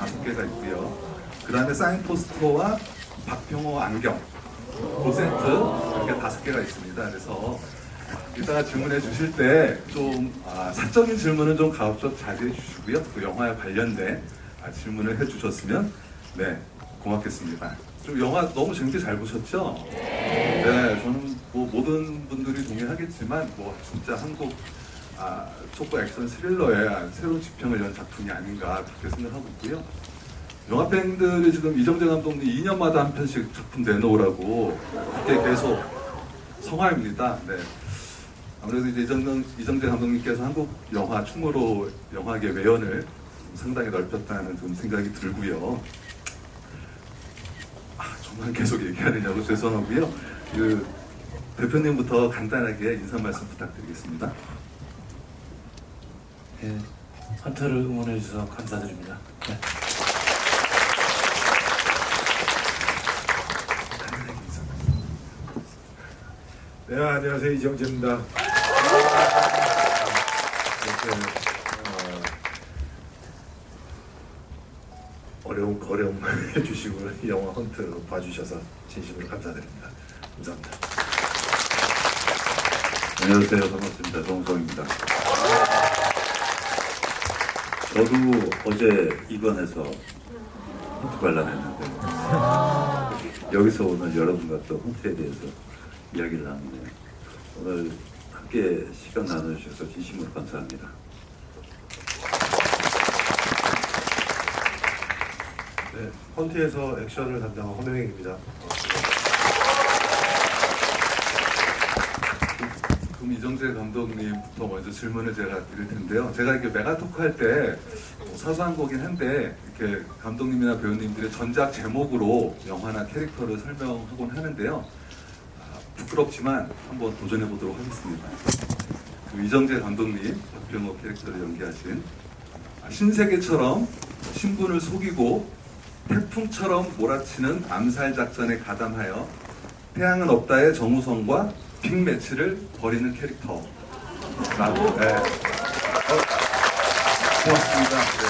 5개가 있고요. 그 다음에 사인포스터와 박병호 안경 그 세트 이렇게 5개가 있습니다. 그래서 이따가 질문해 주실 때 좀 사적인 질문은 좀 가급적 자제해 주시고요. 또 영화에 관련된 질문을 해 주셨으면 네 고맙겠습니다. 좀 영화 너무 재밌게 잘 보셨죠? 네, 저는 뭐 모든 분들이 동의하겠지만 뭐 진짜 한국 촉구 액션 스릴러의 새로운 지평을 연 작품이 아닌가 그렇게 생각하고 있고요. 영화 팬들이 지금 이정재 감독님 2년마다 한 편씩 작품 내놓으라고 그렇게 계속 성화입니다. 네. 아무래도 이제 이정재 감독님께서 한국 영화 충무로 영화계 외연을 상당히 넓혔다는 좀 생각이 들고요. 저만 계속 얘기하느냐고 죄송하고요. 그 대표님부터 간단하게 인사 말씀 부탁드리겠습니다. 네, 헌터를 응원해 주셔서 감사드립니다. 네. 네, 안녕하세요. 이정재입니다. 어려운 말 해주시고 영화 헌트 봐주셔서 진심으로 감사드립니다. 감사합니다. 안녕하세요. 반갑습니다. 정우성입니다. 저도 어제 입원해서 헌트 관람했는데 여기서 오늘 여러분과 또 헌트에 대해서 이야기를 나누네요. 오늘 함께 시간 나눠주셔서 진심으로 감사합니다. 네, 헌트에서 액션을 담당한 허명익입니다. 그럼 이정재 감독님부터 먼저 질문을 제가 드릴 텐데요. 제가 이렇게 메가토크 할 때 사소한 거긴 한데 이렇게 감독님이나 배우님들의 전작 제목으로 영화나 캐릭터를 설명하곤 하는데요. 부끄럽지만 한번 도전해 보도록 하겠습니다. 그 이정재 감독님 박병호 캐릭터를 연기하신 신세계처럼 신분을 속이고 태풍처럼 몰아치는 암살 작전에 가담하여 태양은 없다의 정우성과 빅매치를 벌이는 캐릭터라고. 네. 고맙습니다. 네.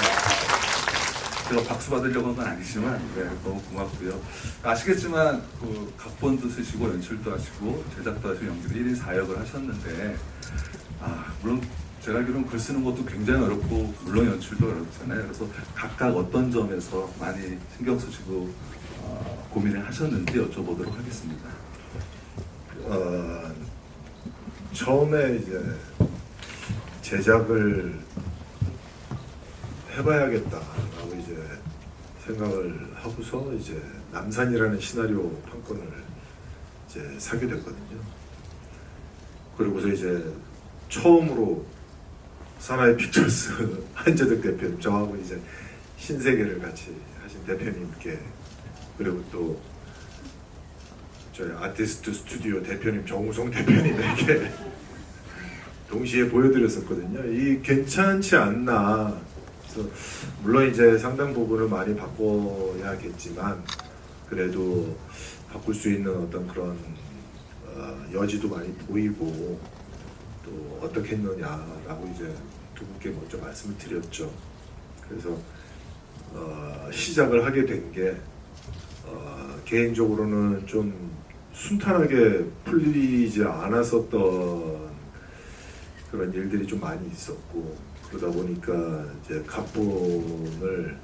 제가 박수 받으려고 한 건 아니지만 네, 너무 고맙고요. 아시겠지만 그 각본도 쓰시고 연출도 하시고 제작도 하시고 연기도 1인 4역을 하셨는데 물론 제가 알기로는 글 쓰는 것도 굉장히 어렵고 물론 연출도 어렵잖아요. 그래서 각각 어떤 점에서 많이 신경 쓰시고 고민을 하셨는지 여쭤보도록 하겠습니다. 처음에 이제 제작을 해봐야겠다라고 이제 생각을 하고서 이제 남산이라는 시나리오 판권을 이제 사게 됐거든요. 그리고서 이제 처음으로 사나이 픽처스 한재덕 대표님, 저하고 이제 신세계를 같이 하신 대표님께, 그리고 또 저희 아티스트 스튜디오 대표님 정우성 대표님에게 동시에 보여드렸었거든요. 이 괜찮지 않나. 그래서 물론 이제 상당 부분을 많이 바꿔야겠지만 그래도 바꿀 수 있는 어떤 그런 여지도 많이 보이고 또 어떻게 했느냐라고 이제 두 분께 먼저 말씀을 드렸죠. 그래서 시작을 하게 된 게 개인적으로는 좀 순탄하게 풀리지 않았었던 그런 일들이 좀 많이 있었고, 그러다 보니까 이제 각본을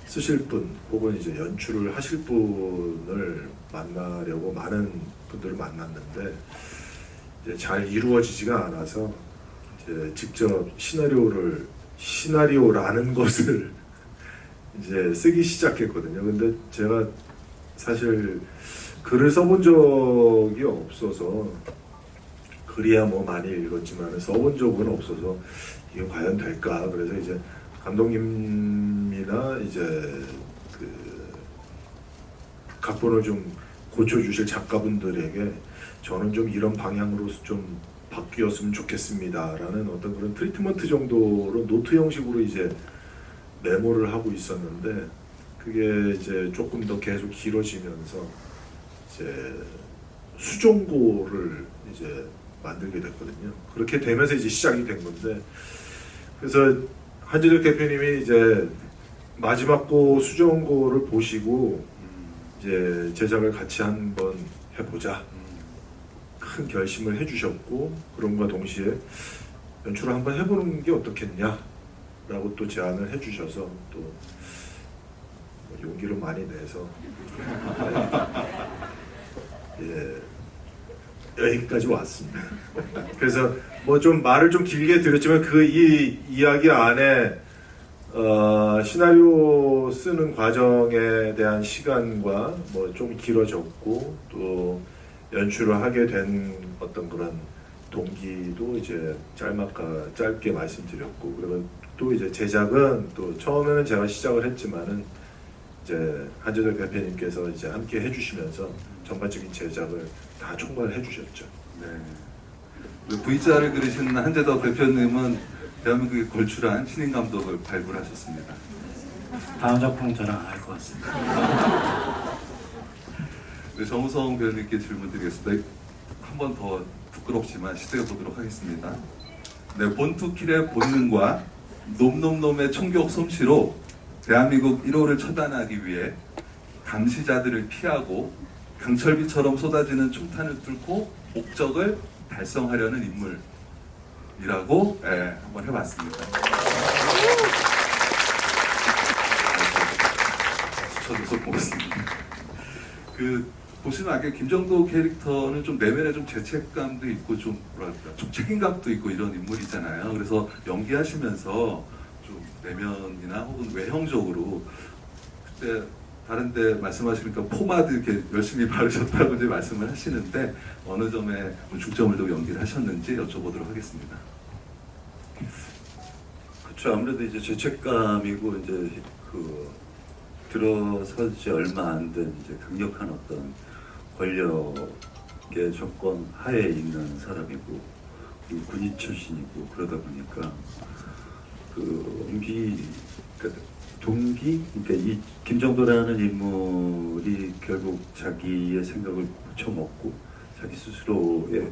쓰실 분 혹은 이제 연출을 하실 분을 만나려고 많은 분들을 만났는데 이제 잘 이루어지지가 않아서 이제 직접 시나리오라는 것을 이제 쓰기 시작했거든요. 근데 제가 사실 글을 써본 적이 없어서, 글이야 뭐 많이 읽었지만 써본 적은 없어서 이게 과연 될까. 그래서 이제 감독님이나 이제 그 각본을 좀 고쳐주실 작가분들에게 저는 좀 이런 방향으로 좀 바뀌었으면 좋겠습니다라는 어떤 그런 트리트먼트 정도로 노트 형식으로 이제 메모를 하고 있었는데, 그게 이제 조금 더 계속 길어지면서 이제 수정고를 이제 만들게 됐거든요. 그렇게 되면서 이제 시작이 된 건데, 그래서 한재덕 대표님이 이제 마지막 고 수정고를 보시고 이제 제작을 같이 한번 해보자 큰 결심을 해주셨고, 그럼과 동시에 연출을 한번 해보는 게 어떻겠냐라고 또 제안을 해주셔서 또 용기를 많이 내서 예, 여기까지 왔습니다. 그래서 뭐 좀 말을 좀 길게 드렸지만 그 이 이야기 안에 시나리오 쓰는 과정에 대한 시간과 뭐 좀 길어졌고, 또 연출을 하게 된 어떤 그런 동기도 이제 짧게 말씀드렸고, 그리고 또 이제 제작은 또 처음에는 제가 시작을 했지만은 이제 한재덕 대표님께서 이제 함께 해주시면서 전반적인 제작을 다 총괄해 주셨죠. 네. V자를 그리신 한재덕 대표님은 대한민국에 걸출한 신인 감독을 발굴하셨습니다. 다음 작품은 저랑 안 할 것 같습니다. 네, 정우성 배우님께 질문 드리겠습니다. 한 번 더 부끄럽지만 시도해 보도록 하겠습니다. 네, 본투킬의 본능과 놈놈놈의 총격 솜씨로 대한민국 1호를 처단하기 위해 감시자들을 피하고 강철비처럼 쏟아지는 총탄을 뚫고 목적을 달성하려는 인물이라고 한번 해봤습니다. 쳐줘서 고맙습니다. 보시면 아까 김정도 캐릭터는 좀 내면에 좀 죄책감도 있고 좀 뭐랄까 좀 책임감도 있고 이런 인물이잖아요. 그래서 연기하시면서 좀 내면이나 혹은 외형적으로 그때 다른데 말씀하시니까 포마드 이렇게 열심히 바르셨다고 이제 말씀을 하시는데 어느 점에 중점을 두고 연기를 하셨는지 여쭤보도록 하겠습니다. 그렇죠. 아무래도 이제 죄책감이고 이제 들어서지 얼마 안 된 이제 강력한 어떤 권력의 정권 하에 있는 사람이고, 그리고 군인 출신이고, 그러다 보니까 그러니까 이 김정도라는 인물이 결국 자기의 생각을 붙여먹고 자기 스스로의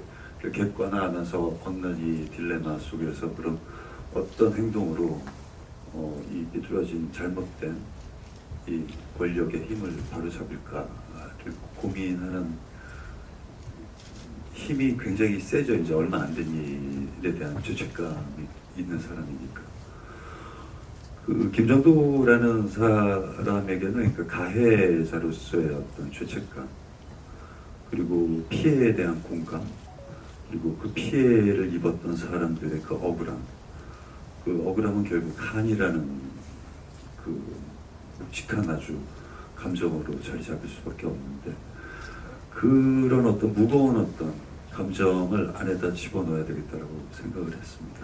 객관화하면서 얻는 이 딜레마 속에서 그런 어떤 행동으로 이 비뚤어진 잘못된 이 권력의 힘을 바로잡을까 고민하는 힘이 굉장히 세죠. 이제 얼마 안 된 일에 대한 죄책감이 있는 사람이니까. 김정도라는 사람에게는 그러니까 가해자로서의 어떤 죄책감, 그리고 피해에 대한 공감, 그리고 그 피해를 입었던 사람들의 그 억울함은 결국 한이라는 묵직한 아주 감정으로 자리 잡을 수밖에 없는데, 그런 어떤 무거운 어떤 감정을 안에다 집어넣어야 되겠다라고 생각을 했습니다.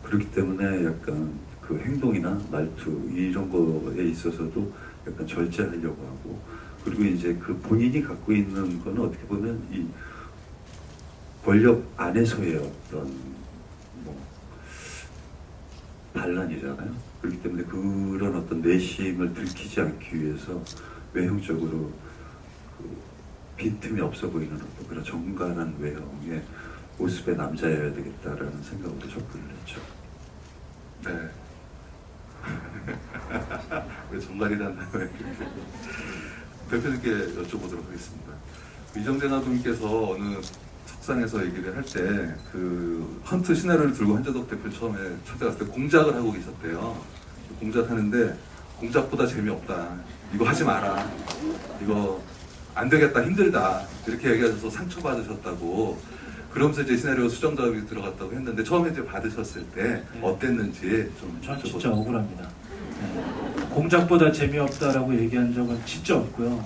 그렇기 때문에 약간 그 행동이나 말투 이런 거에 있어서도 약간 절제하려고 하고, 그리고 이제 그 본인이 갖고 있는 거는 어떻게 보면 이 권력 안에서의 어떤 반란이잖아요. 그렇기 때문에 그런 어떤 내심을 들키지 않기 위해서 외형적으로 빈틈이 없어 보이는 어떤 그런 정갈한 외형의 모습의 남자여야 되겠다라는 생각으로 접근을 했죠. 네. 왜 정갈이라는 단어에 대표님께 여쭤보도록 하겠습니다. 이정재 감독님께서 어느 석상에서 얘기를 할 때 헌트 시나리오를 들고 한재덕 대표 처음에 찾아갔을 때 공작을 하고 계셨대요. 공작하는데 공작보다 재미없다. 이거 하지 마라. 이거 안 되겠다. 힘들다. 이렇게 얘기하셔서 상처받으셨다고. 그러면서 이제 시나리오 수정 작업이 들어갔다고 했는데 처음에 이제 받으셨을 때 어땠는지 좀 전 진짜 억울합니다. 공작보다 재미없다라고 얘기한 적은 진짜 없고요.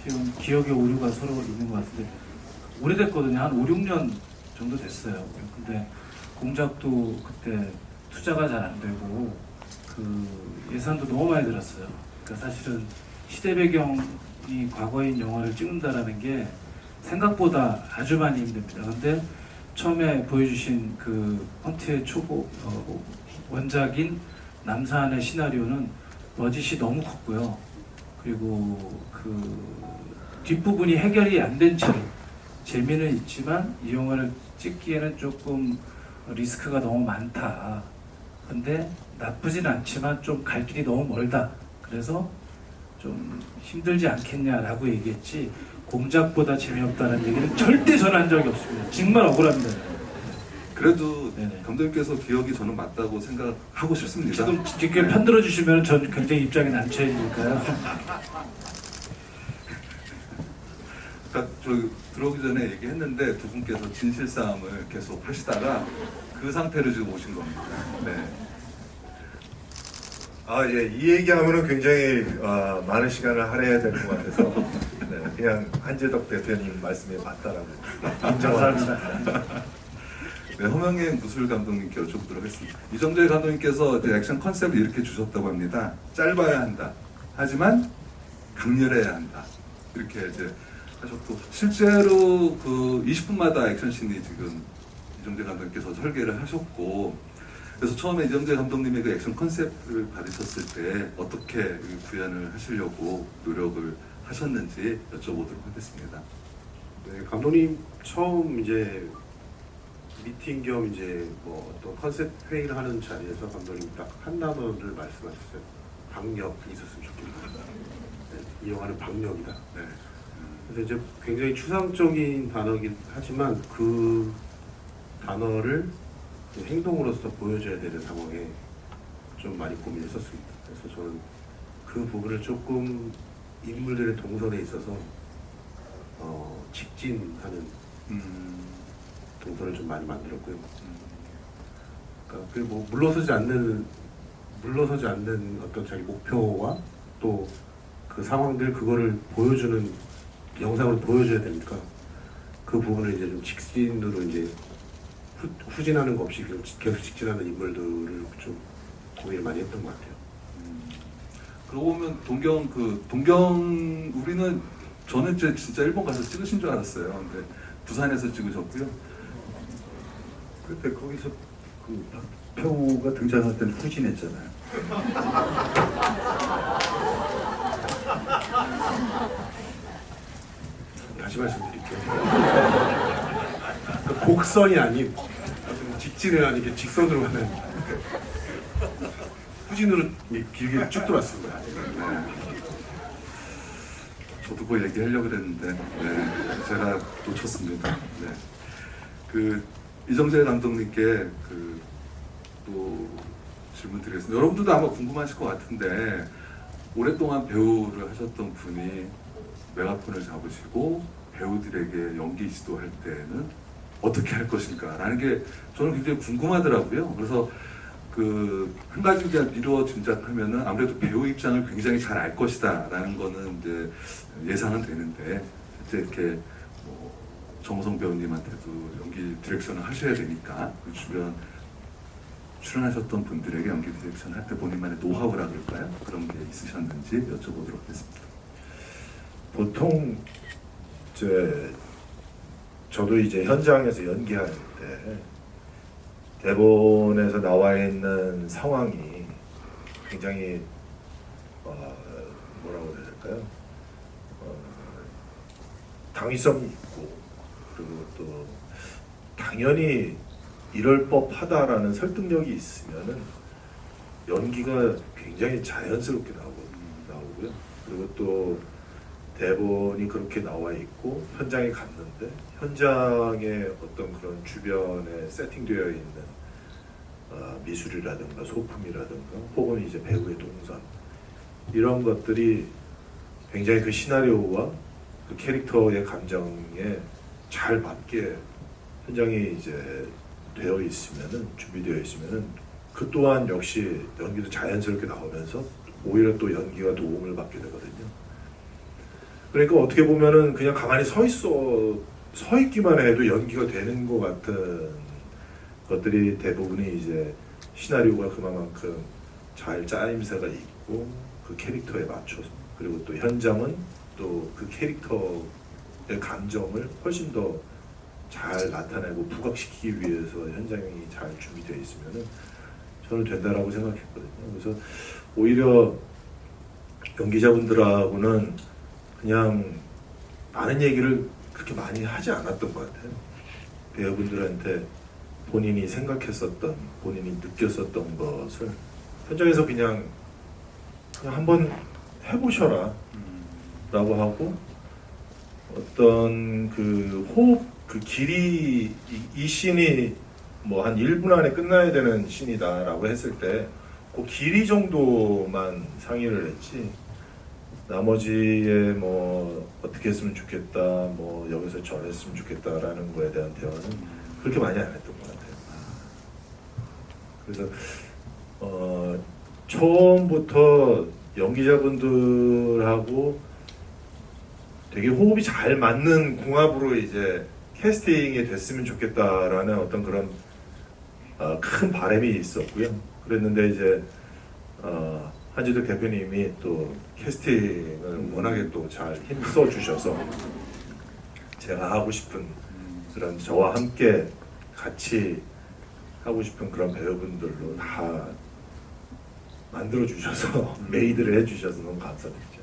지금 기억의 오류가 서로 있는 것 같은데 오래됐거든요. 한 5, 6년 정도 됐어요. 근데 공작도 그때 투자가 잘 안 되고 예산도 너무 많이 들었어요. 그러니까 사실은 시대 배경이 과거인 영화를 찍는다라는 게 생각보다 아주 많이 힘듭니다. 근데 처음에 보여주신 헌트의 초보 원작인 남사한의 시나리오는 버짓이 너무 컸고요. 그리고 뒷부분이 해결이 안 된 채로 재미는 있지만 이 영화를 찍기에는 조금 리스크가 너무 많다. 근데 나쁘진 않지만 좀 갈 길이 너무 멀다. 그래서 좀 힘들지 않겠냐라고 얘기했지 공작보다 재미없다는 얘기는 절대 저는 한 적이 없습니다. 정말 억울합니다. 그래도 네네. 감독님께서 기억이 저는 맞다고 생각하고 싶습니다. 지금 이렇게 편들어 주시면 전 굉장히 입장이 난처해지니까요. 그러니까 저 들어오기 전에 얘기했는데 두 분께서 진실 싸움을 계속 하시다가 그 상태로 지금 오신 겁니다. 네. 예, 이 얘기하면은 굉장히 많은 시간을 할애해야 될 것 같아서 네, 그냥 한재덕 대표님 말씀에 맞다라고 인정합니다. 네, 허명행 무술 감독님께 여쭤보도록 하겠습니다. 이정재 감독님께서 이제 액션 컨셉을 이렇게 주셨다고 합니다. 짧아야 한다. 하지만 강렬해야 한다. 이렇게 이제 하셨고 실제로 그 20분마다 액션씬이 지금 이정재 감독님께서 설계를 하셨고 그래서 처음에 이정재 감독님의 그 액션 컨셉을 받으셨을 때 어떻게 구현을 하시려고 노력을 하셨는지 여쭤보도록 하겠습니다. 네, 감독님 처음 이제 미팅 겸 이제 뭐 어떤 컨셉 회의를 하는 자리에서 감독님 딱 한 단어를 말씀하셨어요. 박력이 있었으면 좋겠다. 네, 이용하는 박력이다. 네. 그래서 이제 굉장히 추상적인 단어긴 하지만 그 단어를 행동으로서 보여줘야 되는 상황에 좀 많이 고민했었습니다. 그래서 저는 그 부분을 인물들의 동선에 있어서 직진하는 동선을 좀 많이 만들었고요. 그러니까 그 뭐 물러서지 않는 어떤 자기 목표와 또 그 상황들 그거를 보여주는 영상으로 보여줘야 되니까 그 부분을 이제 좀 직진으로 이제 후진하는 거 없이 계속 직진하는 인물들을 좀 고민을 많이 했던 것 같아요. 그러고 보면 동경 우리는 저는 진짜 일본 가서 찍으신 줄 알았어요. 근데 부산에서 찍으셨고요. 그때 거기서 그 박평호가 등장할 때는 후진했잖아요. 다시 말씀드릴게요. 곡선이 아닌 직진을 아닌 게 직선으로 가는 후진으로 길게 쭉 돌았습니다. 저도 그거 얘기하려고 그랬는데 네, 제가 놓쳤습니다. 네. 그 이정재 감독님께 또 질문 드리겠습니다. 여러분들도 아마 궁금하실 것 같은데 오랫동안 배우를 하셨던 분이 메가폰을 잡으시고 배우들에게 연기 지도할 때는 어떻게 할 것인가 라는 게 저는 굉장히 궁금하더라고요. 그래서 한 가지 그냥 미루어 짐작하면은 아무래도 배우 입장을 굉장히 잘 알 것이다 라는 거는 이제 예상은 되는데 실제 이렇게 뭐 정호성 배우님한테도 연기 디렉션을 하셔야 되니까 그 주변 출연하셨던 분들에게 연기 디렉션 할 때 본인만의 노하우라 그럴까요? 그런 게 있으셨는지 여쭤보도록 하겠습니다. 보통 저도 이제 현장에서 연기할 때 대본에서 나와 있는 상황이 굉장히 뭐라고 해야 될까요? 당위성이 있고 그리고 또 당연히 이럴 법하다라는 설득력이 있으면은 연기가 굉장히 자연스럽게 나오고요. 그리고 또 대본이 그렇게 나와 있고 현장에 갔는데 현장에 어떤 그런 주변에 세팅되어 있는 미술이라든가 소품이라든가 혹은 이제 배우의 동선 이런 것들이 굉장히 그 시나리오와 그 캐릭터의 감정에 잘 맞게 현장에 이제 되어 있으면은 준비되어 있으면은 그 또한 역시 연기도 자연스럽게 나오면서 오히려 또 연기가 도움을 받게 되거든요. 그러니까 어떻게 보면은 그냥 가만히 서 있기만 해도 연기가 되는 것 같은 것들이 대부분이 이제 시나리오가 그만큼 잘 짜임새가 있고 그 캐릭터에 맞춰서 그리고 또 현장은 또 그 캐릭터의 감정을 훨씬 더 잘 나타내고 부각시키기 위해서 현장이 잘 준비되어 있으면은 저는 된다라고 생각했거든요. 그래서 오히려 연기자분들하고는 그냥 많은 얘기를 그렇게 많이 하지 않았던 것 같아요. 배우분들한테 본인이 생각했었던, 본인이 느꼈었던 것을 현장에서 그냥 그냥 한번 해보셔라 라고 하고 어떤 그 호흡 그 길이 이 씬이 뭐 한 1분 안에 끝나야 되는 씬이다 라고 했을 때 그 길이 정도만 상의를 했지 나머지에 뭐 어떻게 했으면 좋겠다 뭐 여기서 저랬으면 좋겠다라는 거에 대한 대화는 그렇게 많이 안 했던 것 같아요. 그래서 처음부터 연기자분들하고 되게 호흡이 잘 맞는 궁합으로 이제 캐스팅이 됐으면 좋겠다라는 어떤 그런 큰 바람이 있었고요. 그랬는데 이제 한지덕 대표님이 또 캐스팅을 워낙에 또 잘 힘써 주셔서 제가 하고 싶은 그런 저와 함께 같이 하고 싶은 그런 배우분들로 다 만들어 주셔서 메이드를 해주셔서 너무 감사드리죠.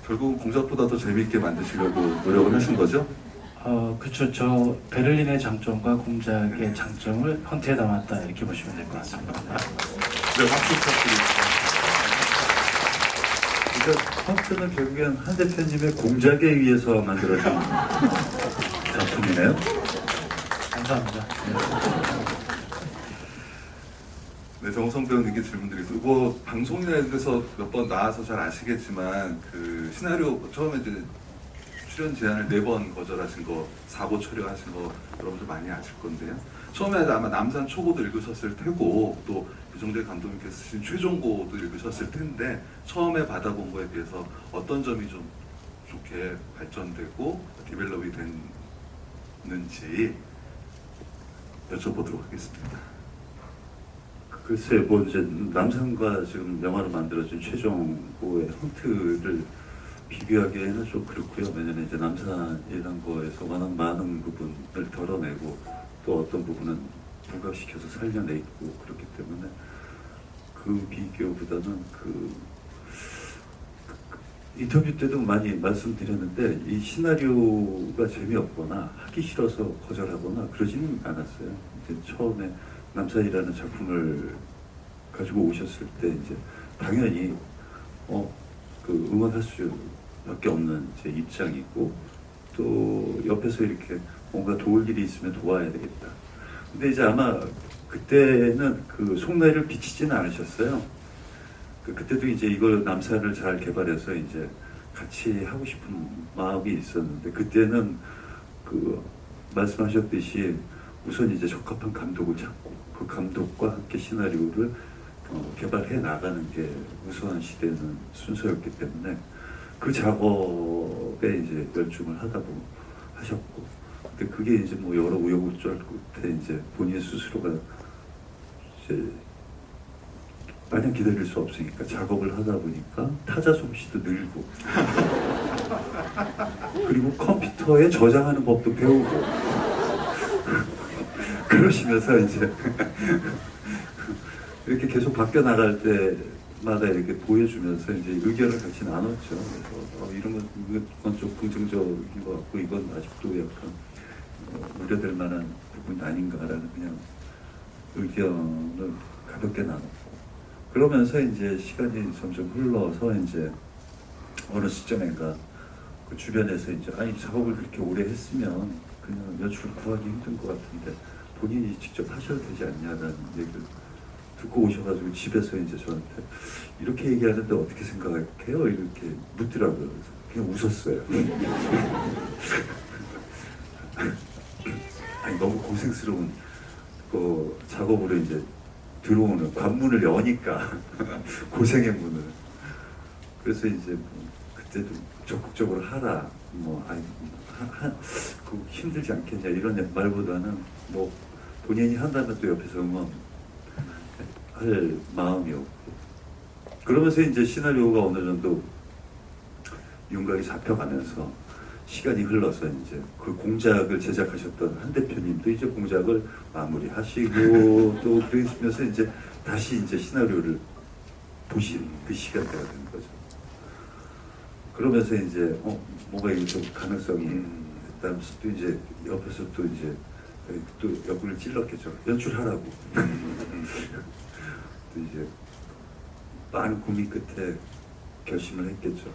결국은 공작보다 더 재미있게 만드시려고 노력을 하신 거죠? 그쵸. 저 베를린의 장점과 공작의 장점을 헌트에 담았다 이렇게 보시면 될 것 같습니다. 네. 네, 박수 부탁드립니다. 그러니까 헌트는 결국엔 한 대표님의 공작에 의해서 만들어진 작품이네요. 감사합니다. 네, 정우성 배우님께 질문드리겠습니다. 뭐 방송이나 이런 데서 몇 번 나와서 잘 아시겠지만 그 시나리오 처음에 이제 출연 제안을 4번 거절하신 거, 사고 처리하신 거 여러분들 많이 아실 건데요. 처음에 아마 남산 초고도 읽으셨을 테고 또 유정재 감독님께서 쓰신 최종고도 읽으셨을 텐데 처음에 받아본 거에 비해서 어떤 점이 좀 좋게 발전되고 디벨롭이 됐는지 여쭤보도록 하겠습니다. 글쎄, 뭐 이제 남산과 지금 영화로 만들어진 최종고의 헌트를 비교하기에는 좀 그렇고요. 왜냐면 이제 남산이라는 거에서 워낙 많은 부분을 덜어내고 또 어떤 부분은 부각시켜서 살려내고 그렇기 때문에 그 비교보다는 그 인터뷰 때도 많이 말씀드렸는데 이 시나리오가 재미없거나 하기 싫어서 거절하거나 그러지는 않았어요. 이제 처음에 남산이라는 작품을 가지고 오셨을 때 이제 당연히 그 응원할 수밖에 없는 제 입장이고 또 옆에서 이렇게 뭔가 도울 일이 있으면 도와야 되겠다. 근데 이제 아마 그때는 그 속내를 비치지는 않으셨어요. 그때도 이제 이걸 남산을 잘 개발해서 이제 같이 하고 싶은 마음이 있었는데 그때는 그 말씀하셨듯이 우선 이제 적합한 감독을 찾고 그 감독과 함께 시나리오를 개발해 나가는 게 우선한 시대는 순서였기 때문에 그 작업에 이제 열중을 하셨고 근데 그게 이제 뭐 여러 우여곡절 끝에 이제 본인 스스로가 이제 마냥 기다릴 수 없으니까 작업을 하다 보니까 타자 솜씨도 늘고 그리고 컴퓨터에 저장하는 법도 배우고 그러시면서 이제 이렇게 계속 바뀌어 나갈 때마다 이렇게 보여주면서 이제 의견을 같이 나눴죠. 그래서 이건 좀 긍정적인 것 같고 이건 아직도 약간 우려될 만한 부분이 아닌가라는 그냥 의견을 가볍게 나눴고 그러면서 이제 시간이 점점 흘러서 이제 어느 시점인가 그 주변에서 이제 아니 작업을 그렇게 오래 했으면 그냥 연출을 구하기 힘든 것 같은데 본인이 직접 하셔도 되지 않냐라는 얘기를 듣고 오셔가지고 집에서 이제 저한테 이렇게 얘기하는데 어떻게 생각해요? 이렇게 묻더라고요. 그래서 그냥 웃었어요. 아니 너무 고생스러운 그 작업으로 이제 들어오는 관문을 여니까 고생의 문을. 그래서 이제 뭐 그때도 적극적으로 하라. 뭐 아니 그 힘들지 않겠냐 이런 말보다는 뭐 본인이 한다면 또 옆에서 응원할 마음이었고 그러면서 이제 시나리오가 어느 정도 윤곽이 잡혀가면서 시간이 흘러서 이제 그 공작을 제작하셨던 한 대표님도 이제 공작을 마무리하시고 또 그러시면서 이제 다시 이제 시나리오를 보신 그 시간대가 된 거죠. 그러면서 이제 뭔가 이게 좀 가능성이 있다면서 또 이제 옆에서 또 이제 또 옆구리를 찔렀겠죠. 연출하라고. 또 이제 많은 고민 끝에 결심을 했겠죠.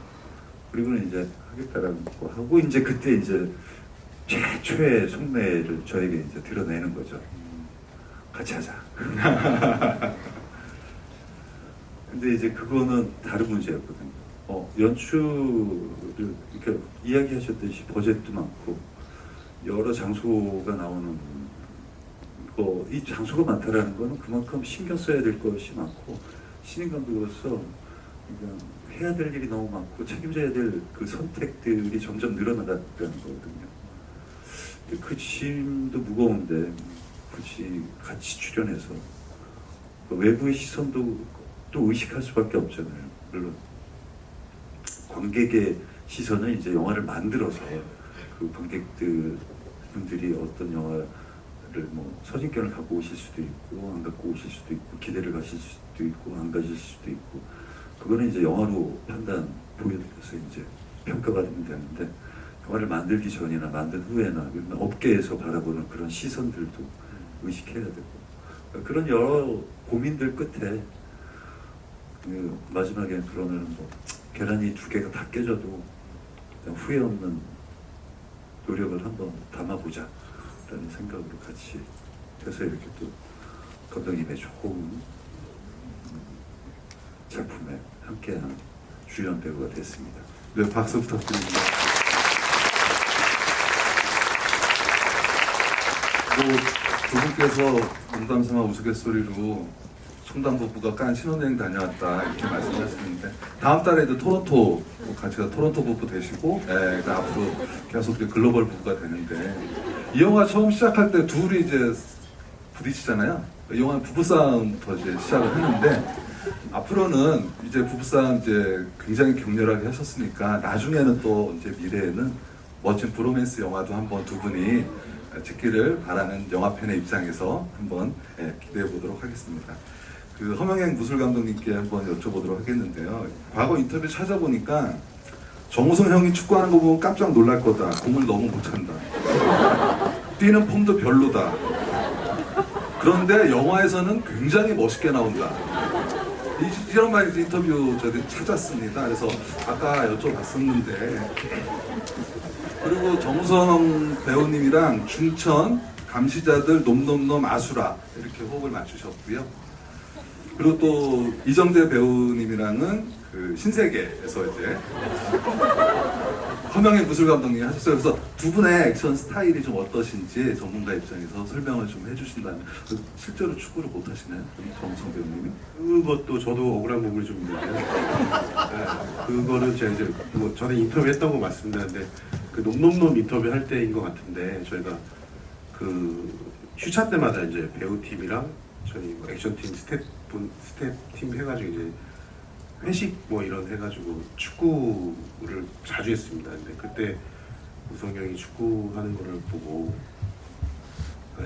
그리고는 이제 하겠다라고 하고 이제 그때 이제 최초의 속내를 저에게 이제 드러내는 거죠. 같이 하자. 근데 이제 그거는 다른 문제였거든요. 연출을 이렇게 이야기하셨듯이 버젯도 많고 여러 장소가 나오는 거, 이 장소가 많다라는 거는 그만큼 신경 써야 될 것이 많고 신인 감독으로서 그러니까 해야 될 일이 너무 많고 책임져야 될 그 선택들이 점점 늘어나가는 거거든요. 근데 그 짐도 무거운데 굳이 같이 출연해서 그 외부의 시선도 또 의식할 수밖에 없잖아요. 물론 관객의 시선은 이제 영화를 만들어서 그 관객들 분들이 어떤 영화를 뭐 선입견을 갖고 오실 수도 있고 안 갖고 오실 수도 있고 기대를 가실 수도 있고 안 가실 수도 있고 그거는 이제 영화로 판단 보여드려서 이제 평가받으면 되는데 영화를 만들기 전이나 만든 후에나 업계에서 바라보는 그런 시선들도 의식해야 되고 그런 여러 고민들 끝에 그 마지막에 그러면 뭐 계란이 두 개가 다 깨져도 그냥 후회 없는 노력을 한번 담아보자 라는 생각으로 같이 해서 이렇게 또 감독님의 좋은 작품에 함께한 주연 배우가 됐습니다. 네, 박수 부탁드립니다. 두 분께서 농담삼아 우스갯소리로 청담 부부가 깐 신혼여행 다녀왔다 이렇게 말씀하시는데 다음 달에도 토론토 같이 토론토 부부 되시고 앞으로 계속 글로벌 부부가 되는데 이 영화 처음 시작할 때 둘이 이제 부딪히잖아요. 이 영화는 부부싸움부터 이제 시작을 했는데 앞으로는 이제 부부싸움 이제 굉장히 격렬하게 하셨으니까 나중에는 또 이제 미래에는 멋진 브로맨스 영화도 한번 두 분이 찍기를 바라는 영화팬의 입장에서 한번 기대해 보도록 하겠습니다. 그 허명행 무술 감독님께 한번 여쭤보도록 하겠는데요. 과거 인터뷰 찾아보니까 정우성 형이 축구하는 거 보면 깜짝 놀랄 거다. 공을 너무 못 찬다. 뛰는 폼도 별로다. 그런데 영화에서는 굉장히 멋있게 나온다. 이런 말 인터뷰 저희 찾았습니다. 그래서 아까 여쭤봤었는데 그리고 정우성 배우님이랑 중천 감시자들 놈놈놈 아수라 이렇게 호흡을 맞추셨고요. 그리고 또 이정재 배우님이랑은 그 신세계에서 이제 허명의 무술 감독님이 하셨어요. 그래서 두 분의 액션 스타일이 좀 어떠신지 전문가 입장에서 설명을 좀 해주신다면 실제로 축구를 못 하시나요? 정우성 배우님이? 그것도 저도 억울한 부분이 좀 있는데요. 네, 그거는 제가 이제 뭐 전에 인터뷰했던 거 맞습니다근데 그 놈놈놈 인터뷰 할 때인 것 같은데 저희가 그 휴차 때마다 이제 배우팀이랑 저희 뭐 액션팀 스텝팀 해가지고 이제 회식 뭐 이런 해가지고 축구를 자주 했습니다. 근데 그때 우성 형이 축구하는 거를 보고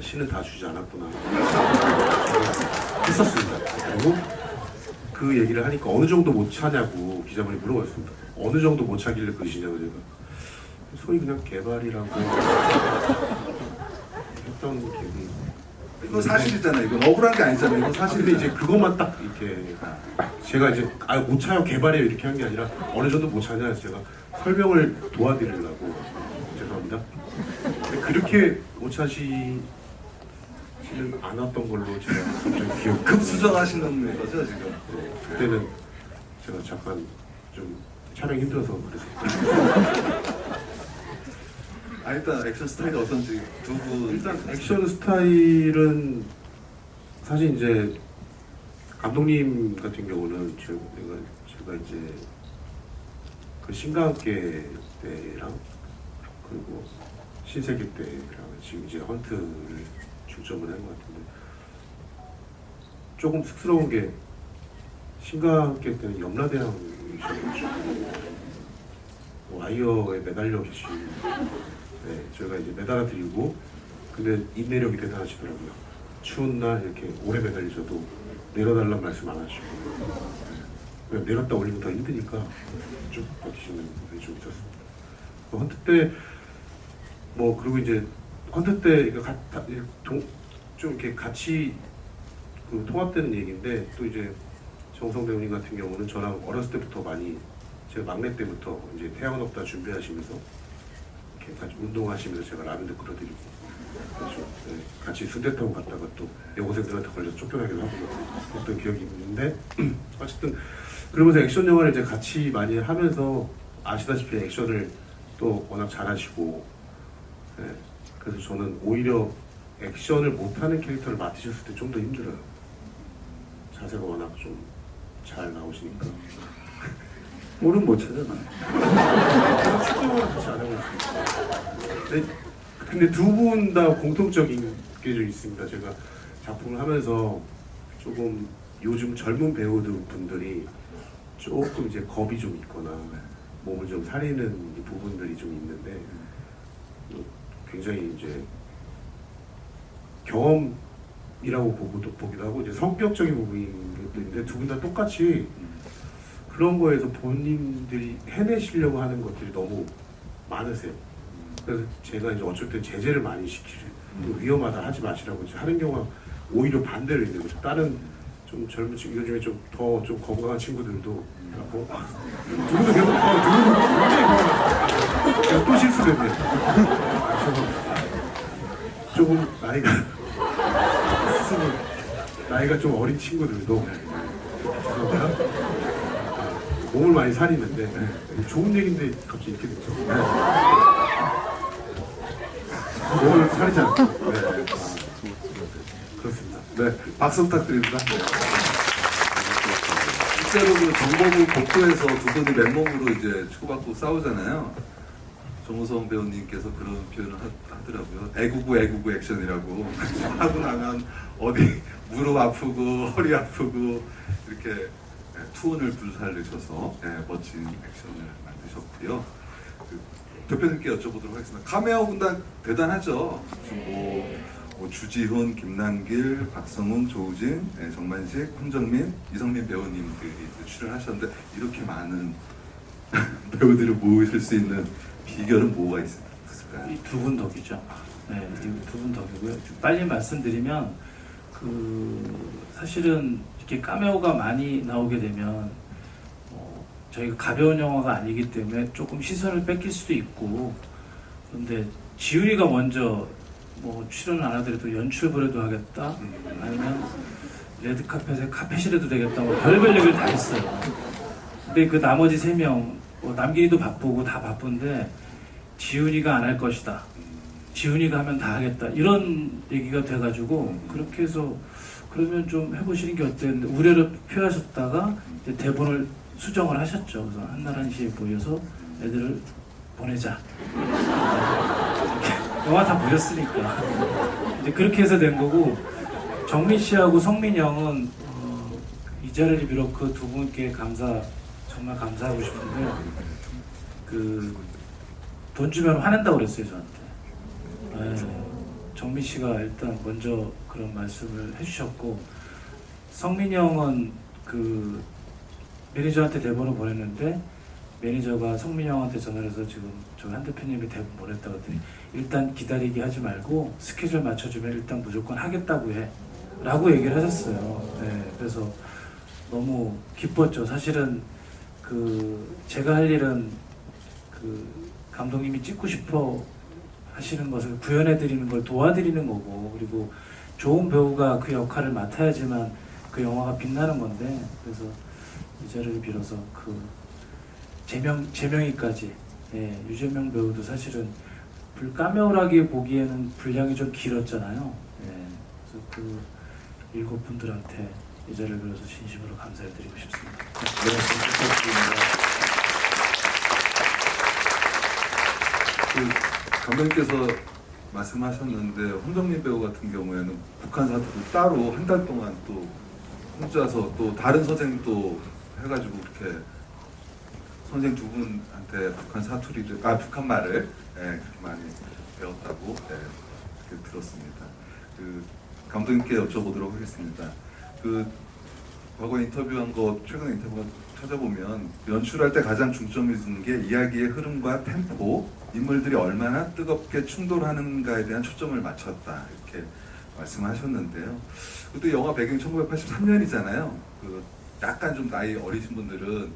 신을 다 주지 않았구나 했었습니다. 그리고 그 얘기를 하니까 어느 정도 못 차냐고 기자분이 물어봤습니다. 어느 정도 못 차길래 그러시냐고 제가 소위 그냥 개발이라고 했던 기억이. 이건 사실이잖아요. 이건 억울한 게 아니잖아요. 이건 근데 사실이잖아요. 이제 그것만 딱 이렇게 제가 이제 못 차요 개발이에요 이렇게 한 게 아니라 어느 정도 못 차냐 해서 제가 설명을 도와드리려고 죄송합니다. 근데 그렇게 못 차시지는 않았던 걸로 제가 갑자기 기억. 급수정하시는 거죠 지금? 그때는 제가 잠깐 좀 촬영 힘들어서 그랬어요. 일단 액션 스타일이 어떤지 두 분 일단 액션 스타일은 사실 이제 감독님 같은 경우는 제가 이제 그 신과 함께 때랑 그리고 신세계 때랑 지금 이제 헌트를 중점을 한 것 같은데 조금 쑥스러운 게 신과 함께 때는 염라대왕이셔가지고 와이어에 매달려 계신 네, 저희가 이제 매달아 드리고 근데 인내력이 대단하시더라고요. 추운 날 이렇게 오래 매달리셔도 내려달라는 말씀 안 하시고 네, 내렸다 올리면 더 힘드니까 쭉 버티시는 분이 좀 있었습니다. 그 헌트 때 뭐 그리고 이제 헌트 때 좀 이렇게 같이 그 통합되는 얘기인데 또 이제 정우성 배우님 같은 경우는 저랑 어렸을 때부터 많이 제가 막내 때부터 이제 태양은 없다 준비하시면서 이렇게 같이 운동하시면서 제가 라면도 끓여드리고 그렇죠. 네, 같이 순대탕 갔다가 또 여고생들한테 걸려서 쫓겨나기도 하고 그랬던 기억이 있는데 어쨌든 그러면서 액션 영화를 이제 같이 많이 하면서 아시다시피 액션을 또 워낙 잘하시고 네, 그래서 저는 오히려 액션을 못하는 캐릭터를 맡으셨을 때 좀 더 힘들어요. 자세가 워낙 좀 잘 나오시니까 오늘 못 찾아나. 축구를 같이 안 하고 있습니다. 근데 두 분 다 공통적인 게 좀 있습니다. 제가 작품을 하면서 조금 요즘 젊은 배우들 분들이 조금 이제 겁이 좀 있거나 몸을 좀 사리는 이 부분들이 좀 있는데 굉장히 이제 경험이라고 보기도 하고 이제 성격적인 부분인 것도 있는데 두 분 다 똑같이 그런 거에서 본인들이 해내시려고 하는 것들이 너무 많으세요. 그래서 제가 이제 어쩔 때 제재를 많이 시키죠. 위험하다 하지 마시라고 이제 하는 경우가 오히려 반대로 있는 거죠. 다른 좀 젊은 친구 요즘에 좀 더 좀 건강한 친구들도 누구도 계속 누구도 굉장히 건강한 제가 또 실수했네요. 조금 나이가 좀 어린 친구들도 죄송합니다. 몸을 많이 사리는데 좋은 얘기인데 갑자기 이렇게 됐죠. 몸을 사리지 않고 그렇습니다. 네, 박수 부탁드립니다. 실제로 그 정보부 복도에서 두 분이 맨몸으로 이제 치고받고 싸우잖아요. 정우성 배우님께서 그런 표현을 하더라고요. 애구구 액션이라고. 하고 나면 어디 무릎 아프고 허리 아프고 이렇게 투혼을 불살르셔서 멋진 액션을 만드셨고요. 대표님께 여쭤보도록 하겠습니다. 카메오 군단 대단하죠. 주지훈, 김남길, 박성웅, 조우진, 정만식, 홍정민, 이성민 배우님들이 출연하셨는데 이렇게 많은 배우들을 모으실 수 있는 비결은 뭐가 있을까요? 이 두 분 덕이죠. 네, 이 두 분 덕이고요. 좀 빨리 말씀드리면 사실은 이렇게 카메오가 많이 나오게 되면 저희가 가벼운 영화가 아니기 때문에 조금 시선을 뺏길 수도 있고 그런데 지훈이가 먼저 출연을 안 하더라도 연출부라도 하겠다 아니면 레드카펫에 카펫이라도 되겠다 별별 얘기를 다 했어요. 근데 그 나머지 3명 남길이도 바쁘고 다 바쁜데 지훈이가 안 할 것이다. 지훈이가 하면 다 하겠다. 이런 얘기가 돼가지고 그렇게 해서 그러면 좀 해보시는 게 어땠는데 우려를 표하셨다가 이제 대본을 수정을 하셨죠. 그래서 한날 한시에 모여서 애들을 보내자. 영화 다 보셨으니까 이제 그렇게 해서 된 거고 정민 씨하고 성민 형은 이 자리를 빌어 그 두 분께 정말 감사하고 싶은데 돈 주면 화낸다고 그랬어요 저한테. 정민 씨가 일단 먼저 그런 말씀을 해주셨고 성민 형은 매니저한테 대본을 보냈는데 매니저가 성민 형한테 전화를 해서 지금 저 한 대표님이 대본 보냈다고 했더니 일단 기다리게 하지 말고 스케줄 맞춰주면 일단 무조건 하겠다고 해 라고 얘기를 하셨어요. 네, 그래서 너무 기뻤죠. 사실은 제가 할 일은 감독님이 찍고 싶어 하시는 것을 구현해드리는 걸 도와드리는 거고 그리고 좋은 배우가 그 역할을 맡아야지만 그 영화가 빛나는 건데 그래서 이 자리를 빌어서 재명이까지 유재명 배우도 사실은 까메오라기 보기에는 분량이 좀 길었잖아요. 그래서 7분들한테 이 자리를 빌어서 진심으로 감사해드리고 싶습니다. 네, 부탁드립니다. 감독님께서 말씀하셨는데 홍정민 배우 같은 경우에는 북한 사투를 따로 한 달 동안 또 혼자서 또 다른 선생도 해가지고 그렇게 선생 두 분한테 북한 말을 그렇게 많이 배웠다고 그렇게 들었습니다. 감독님께 여쭤보도록 하겠습니다. 과거 인터뷰한 거 최근 인터뷰 찾아보면 연출할 때 가장 중점을 두는 게 이야기의 흐름과 템포, 인물들이 얼마나 뜨겁게 충돌하는가에 대한 초점을 맞췄다 이렇게 말씀하셨는데요. 그때 영화 배경이 1983년이잖아요. 약간 좀 나이 어리신 분들은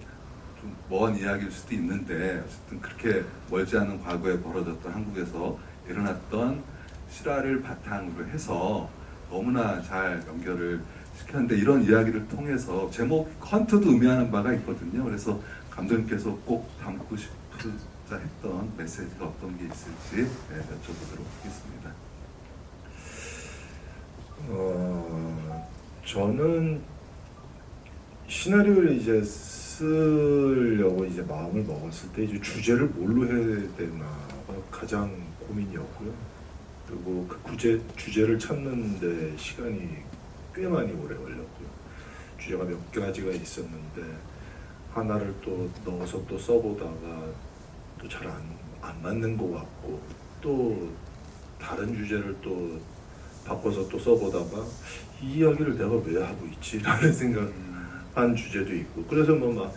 좀 먼 이야기일 수도 있는데 어쨌든 그렇게 멀지 않은 과거에 벌어졌던 한국에서 일어났던 실화를 바탕으로 해서 너무나 잘 연결을 시켰는데 이런 이야기를 통해서 제목 헌트도 의미하는 바가 있거든요. 그래서 감독님께서 꼭 담고 싶으자 했던 메시지가 어떤 게 있을지 여쭤보도록 하겠습니다. 저는 시나리오를 이제 쓰려고 이제 마음을 먹었을 때 이제 주제를 뭘로 해야 되나가 가장 고민이었고요. 그리고 그 주제를 찾는데 시간이 꽤 많이 오래 걸렸고요. 주제가 몇 가지가 있었는데 하나를 또 넣어서 또 써보다가 또 잘 안 맞는 것 같고 또 다른 주제를 또 바꿔서 또 써보다가 이 이야기를 내가 왜 하고 있지라는 생각한 주제도 있고 그래서 뭐 막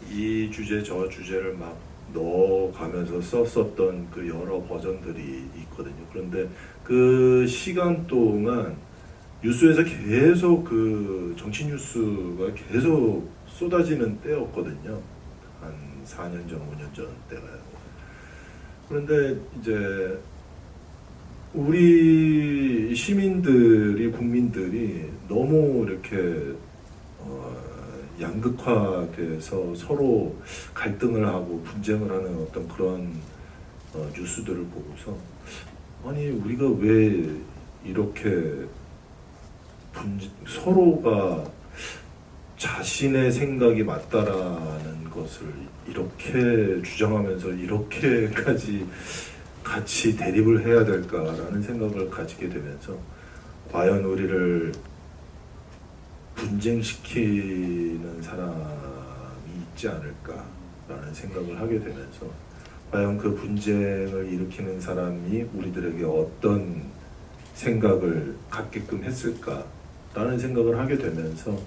이 주제 저 주제를 막 넣어가면서 썼었던 그 여러 버전들이 있거든요. 그런데 그 시간 동안 뉴스에서 계속 그 정치 뉴스가 계속 쏟아지는 때였거든요. 한 4년 전, 5년 전 때가요. 그런데 이제 우리 시민들이 국민들이 너무 이렇게 양극화돼서 서로 갈등을 하고 분쟁을 하는 어떤 그런 뉴스들을 보고서 아니 우리가 왜 이렇게 서로가 자신의 생각이 맞다라는 것을 이렇게 주장하면서 이렇게까지 같이 대립을 해야 될까라는 생각을 가지게 되면서 과연 우리를 분쟁시키는 사람이 있지 않을까라는 생각을 하게 되면서 과연 그 분쟁을 일으키는 사람이 우리들에게 어떤 생각을 갖게끔 했을까라는 생각을 하게 되면서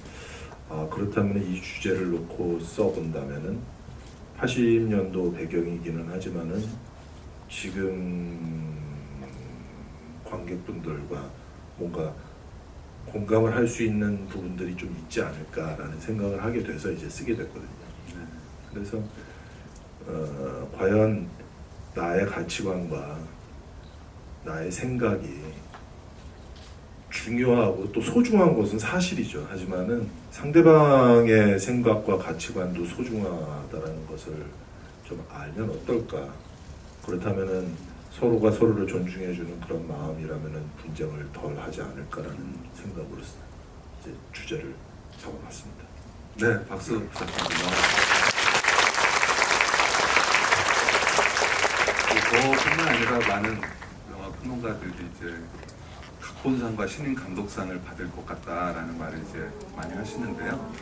그렇다면 이 주제를 놓고 써본다면은 80년도 배경이기는 하지만은 지금 관객분들과 뭔가 공감을 할 수 있는 부분들이 좀 있지 않을까라는 생각을 하게 돼서 이제 쓰게 됐거든요. 그래서 과연 나의 가치관과 나의 생각이 중요하고 또 소중한 것은 사실이죠. 하지만은 상대방의 생각과 가치관도 소중하다라는 것을 좀 알면 어떨까. 그렇다면은 서로가 서로를 존중해주는 그런 마음이라면은 분쟁을 덜 하지 않을까라는 생각으로서 이제 주제를 잡아봤습니다. 네, 박수 부탁드립니다. 저뿐만 아니라 많은 영화 평론가들이 이제 각본상과 신인 감독상을 받을 것 같다라는 말을 이제 많이 하시는데요.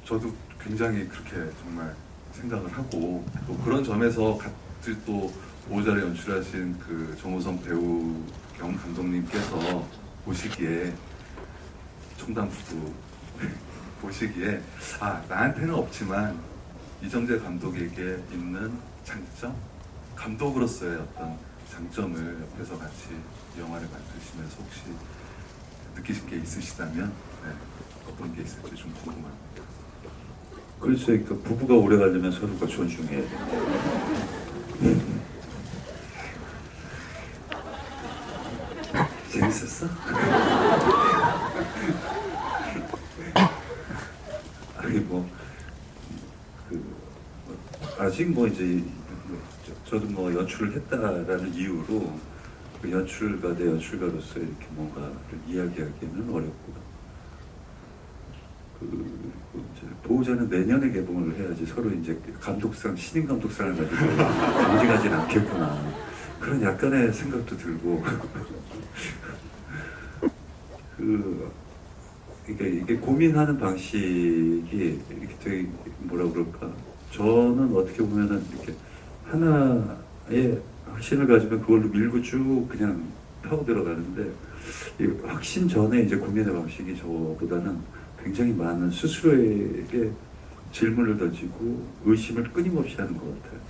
저도 굉장히 그렇게 정말 생각을 하고 또 그런 점에서 같이 또 보호자를 연출하신 그 정우성 배우 겸 감독님께서 보시기에 청담 부부 보시기에 나한테는 없지만 이정재 감독에게 있는 장점, 감독으로서의 어떤 장점을 옆에서 같이 영화를 만드시면서 혹시 느끼신 게 있으시다면 어떤 게 있을지 좀 궁금합니다. 그렇죠. 그러니까 부부가 오래 가려면 서로가 존중해야 돼요. 재밌었어? 아니 아직 이제 저도 연출을 했다라는 이유로 그 연출가 대 연출가로서 이렇게 뭔가를 이야기하기는 어렵고요. 이제 보호자는 내년에 개봉을 해야지 서로 이제 감독상 신인 감독상을 가지고 경쟁하진 않겠구나 그런 약간의 생각도 들고 이게 고민하는 방식이 이렇게 되게 뭐라 그럴까 저는 어떻게 보면은 이렇게 하나의 확신을 가지면 그걸로 밀고 쭉 그냥 파고 들어가는데 이 확신 전에 이제 고민의 방식이 저보다는 굉장히 많은 스스로에게 질문을 던지고 의심을 끊임없이 하는 것 같아요.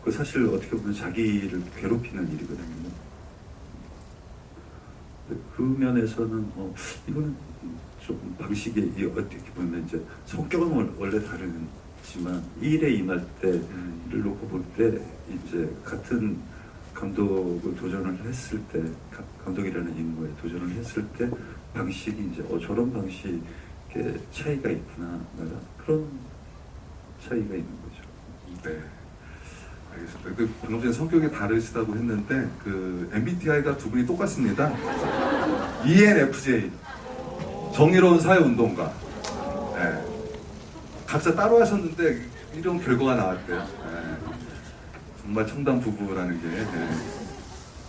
그 사실 어떻게 보면 자기를 괴롭히는 일이거든요. 그 면에서는 이거는 좀 방식이 어떻게 보면 이제 성격은 원래 다르지만 일에 임할 때를 놓고 볼 때 이제 같은 감독을 도전을 했을 때 감독이라는 임무에 도전을 했을 때 방식이 이제 저런 방식의 차이가 있구나 그런 차이가 있는 거죠. 네. 알겠습니다. 그 방금 전에 성격이 다르시다고 했는데 그 MBTI가 두 분이 똑같습니다. ENFJ 정의로운 사회운동가. 네. 각자 따로 하셨는데 이런 결과가 나왔대요. 네. 정말 청담 부부라는 게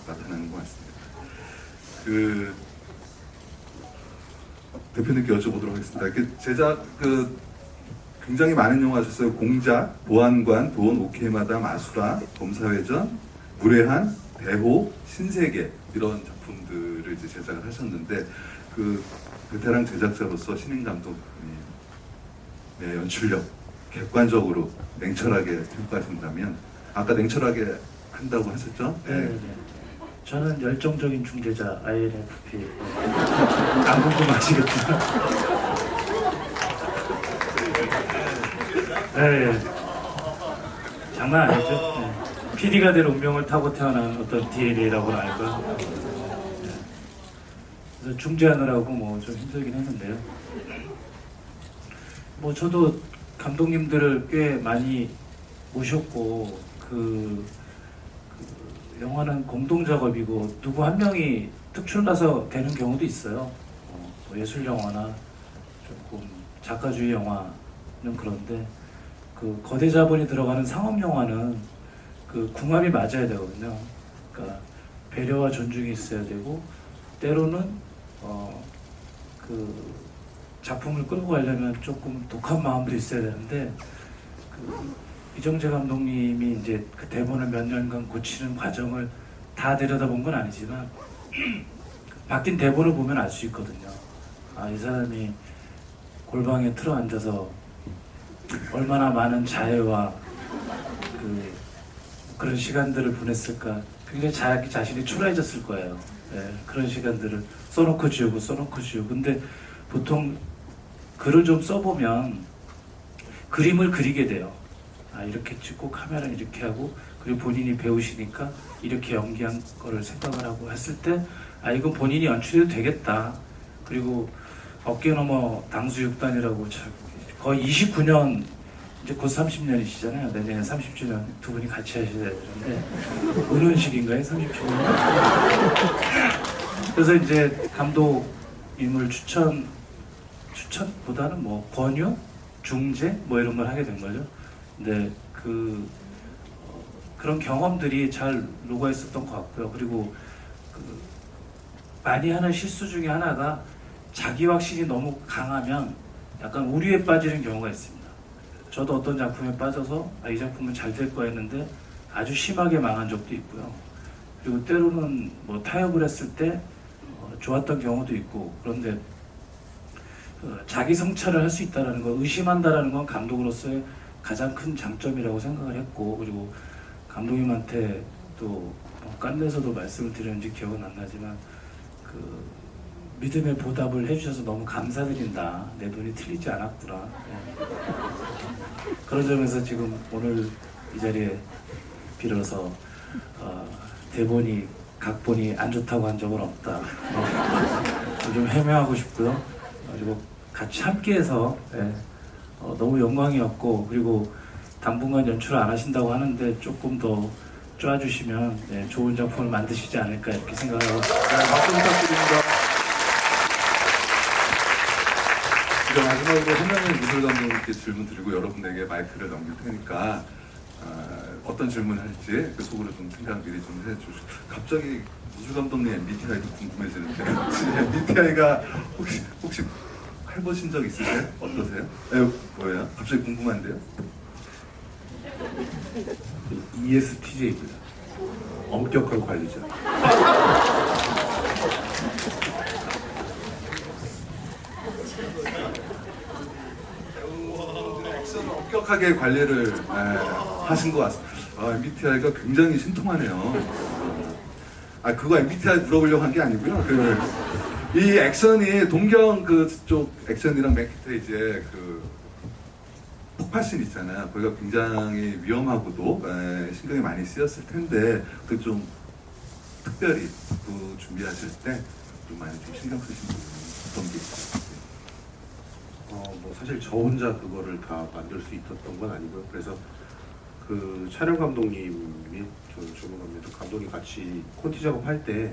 나타나는 것 같습니다. 그 대표님께 여쭤보도록 하겠습니다. 제작 굉장히 많은 영화 하셨어요. 공작, 보안관, 돈, 오케이마담, 아수라, 검사회전, 무례한, 대호, 신세계 이런 작품들을 이제 제작을 하셨는데 그 베테랑 제작자로서 신인 감독의 연출력 객관적으로 냉철하게 평가하신다면 아까 냉철하게 한다고 하셨죠? 네. 저는 열정적인 중재자 INFP. 안 궁금하시겠지만. 네. 장난 아니죠. 네. PD가 될 운명을 타고 태어난 어떤 DNA라고는 알고요. 네. 그래서 중재하느라고 뭐 좀 힘들긴 했는데요. 뭐 저도 감독님들을 꽤 많이 모셨고 영화는 공동 작업이고 누구 한 명이 특출나서 되는 경우도 있어요. 뭐 예술 영화나 조금 작가주의 영화는 그런데 그 거대 자본이 들어가는 상업 영화는 그 궁합이 맞아야 되거든요. 그러니까 배려와 존중이 있어야 되고 때로는 그 작품을 끌고 가려면 조금 독한 마음도 있어야 되는데 이정재 감독님이 이제 그 대본을 몇 년간 고치는 과정을 다 들여다본 건 아니지만 바뀐 대본을 보면 알 수 있거든요. 이 사람이 골방에 틀어 앉아서 얼마나 많은 자해와 그런 시간들을 보냈을까. 굉장히 자기 자신이 초라해졌을 거예요. 네, 그런 시간들을 써놓고 지우고 써놓고 지우고. 근데 보통 글을 좀 써보면 그림을 그리게 돼요. 이렇게 찍고 카메라는 이렇게 하고 그리고 본인이 배우시니까 이렇게 연기한 거를 생각을 하고 했을 때 이건 본인이 연출해도 되겠다. 그리고 어깨 너머 당수육단이라고 거의 29년 이제 곧 30년이시잖아요. 내년에 30주년 두 분이 같이 하셔야 되는데 은혼식인가요? 30주년? 그래서 이제 감독님을 추천보다는 뭐 권유, 중재 뭐 이런 걸 하게 된 거죠. 근데 그런 경험들이 잘 녹아 있었던 것 같고요. 그리고 많이 하는 실수 중에 하나가 자기 확신이 너무 강하면 약간 오류에 빠지는 경우가 있습니다. 저도 어떤 작품에 빠져서 이 작품은 잘 될 거야 했는데 아주 심하게 망한 적도 있고요. 그리고 때로는 뭐 타협을 했을 때 좋았던 경우도 있고. 그런데 자기 성찰을 할 수 있다는 거, 의심한다라는 건 감독으로서의 가장 큰 장점이라고 생각을 했고, 그리고 감독님한테 또 깐내서도 말씀을 드렸는지 기억은 안 나지만 믿음의 보답을 해주셔서 너무 감사드린다. 내 눈이 틀리지 않았구나. 네. 그런 점에서 지금 오늘 이 자리에 빌어서 대본이 각본이 안 좋다고 한 적은 없다. 좀 해명하고 싶고요. 그리고 같이 함께해서 너무 영광이었고, 그리고 당분간 연출을 안 하신다고 하는데 조금 더 쪼아주시면 좋은 작품을 만드시지 않을까 이렇게 생각하고. 박수 부탁드립니다. 이제 마지막으로 한명의 미술 감독님께 질문 드리고 여러분에게 마이크를 넘길 테니까 어떤 질문을 할지 그 속으로 좀 생각 미리 좀 해주시고. 갑자기 미술 감독님 MBTI도 궁금해지는데 MBTI가 혹시 해보신 적 있으세요? 어떠세요? 뭐예요? 갑자기 궁금한데요? ESTJ입니다. 엄격한 관리자. 액션을 엄격하게 관리를 하신 것 같습니다. MBTI가 굉장히 신통하네요. 그거 MBTI 물어보려고 한 게 아니고요. 이 액션이 동경 그쪽 액션이랑 맨 끝에 이제 그 폭발씬 있잖아요. 거기가 굉장히 위험하고도 신경이 많이 쓰였을 텐데 그 좀 특별히 그 준비하실 때 좀 많이 좀 신경 쓰신 부분이 어떤 게 있어요? 뭐 사실 저 혼자 그거를 다 만들 수 있었던 건 아니고요. 그래서 그 촬영 감독님이 조명 감독님 같이 콘티 작업할 때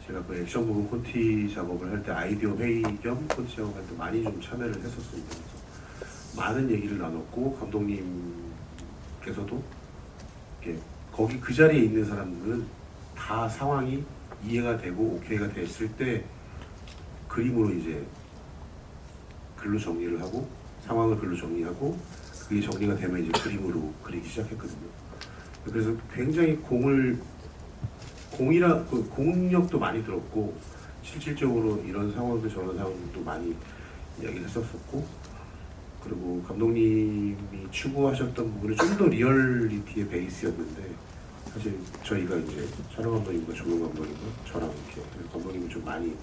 제가 그 액션 부분 콘티 작업을 할 때 아이디어 회의 겸 콘티 작업할 때 많이 좀 참여를 했었습니다. 그래서 많은 얘기를 나눴고 감독님께서도 이렇게 거기 그 자리에 있는 사람들은 다 상황이 이해가 되고 오케이가 됐을 때 그림으로 이제 글로 정리를 하고 상황을 글로 정리하고 그게 정리가 되면 이제 그림으로 그리기 시작했거든요. 그래서 굉장히 공력도 많이 들었고 실질적으로 이런 상황도 저런 상황도 많이 이야기를 했었었고 그리고 감독님이 추구하셨던 부분이 좀 더 리얼리티의 베이스였는데 사실 저희가 이제 촬영 감독님과 조명 감독님과 저랑 이렇게 감독님을 좀 많이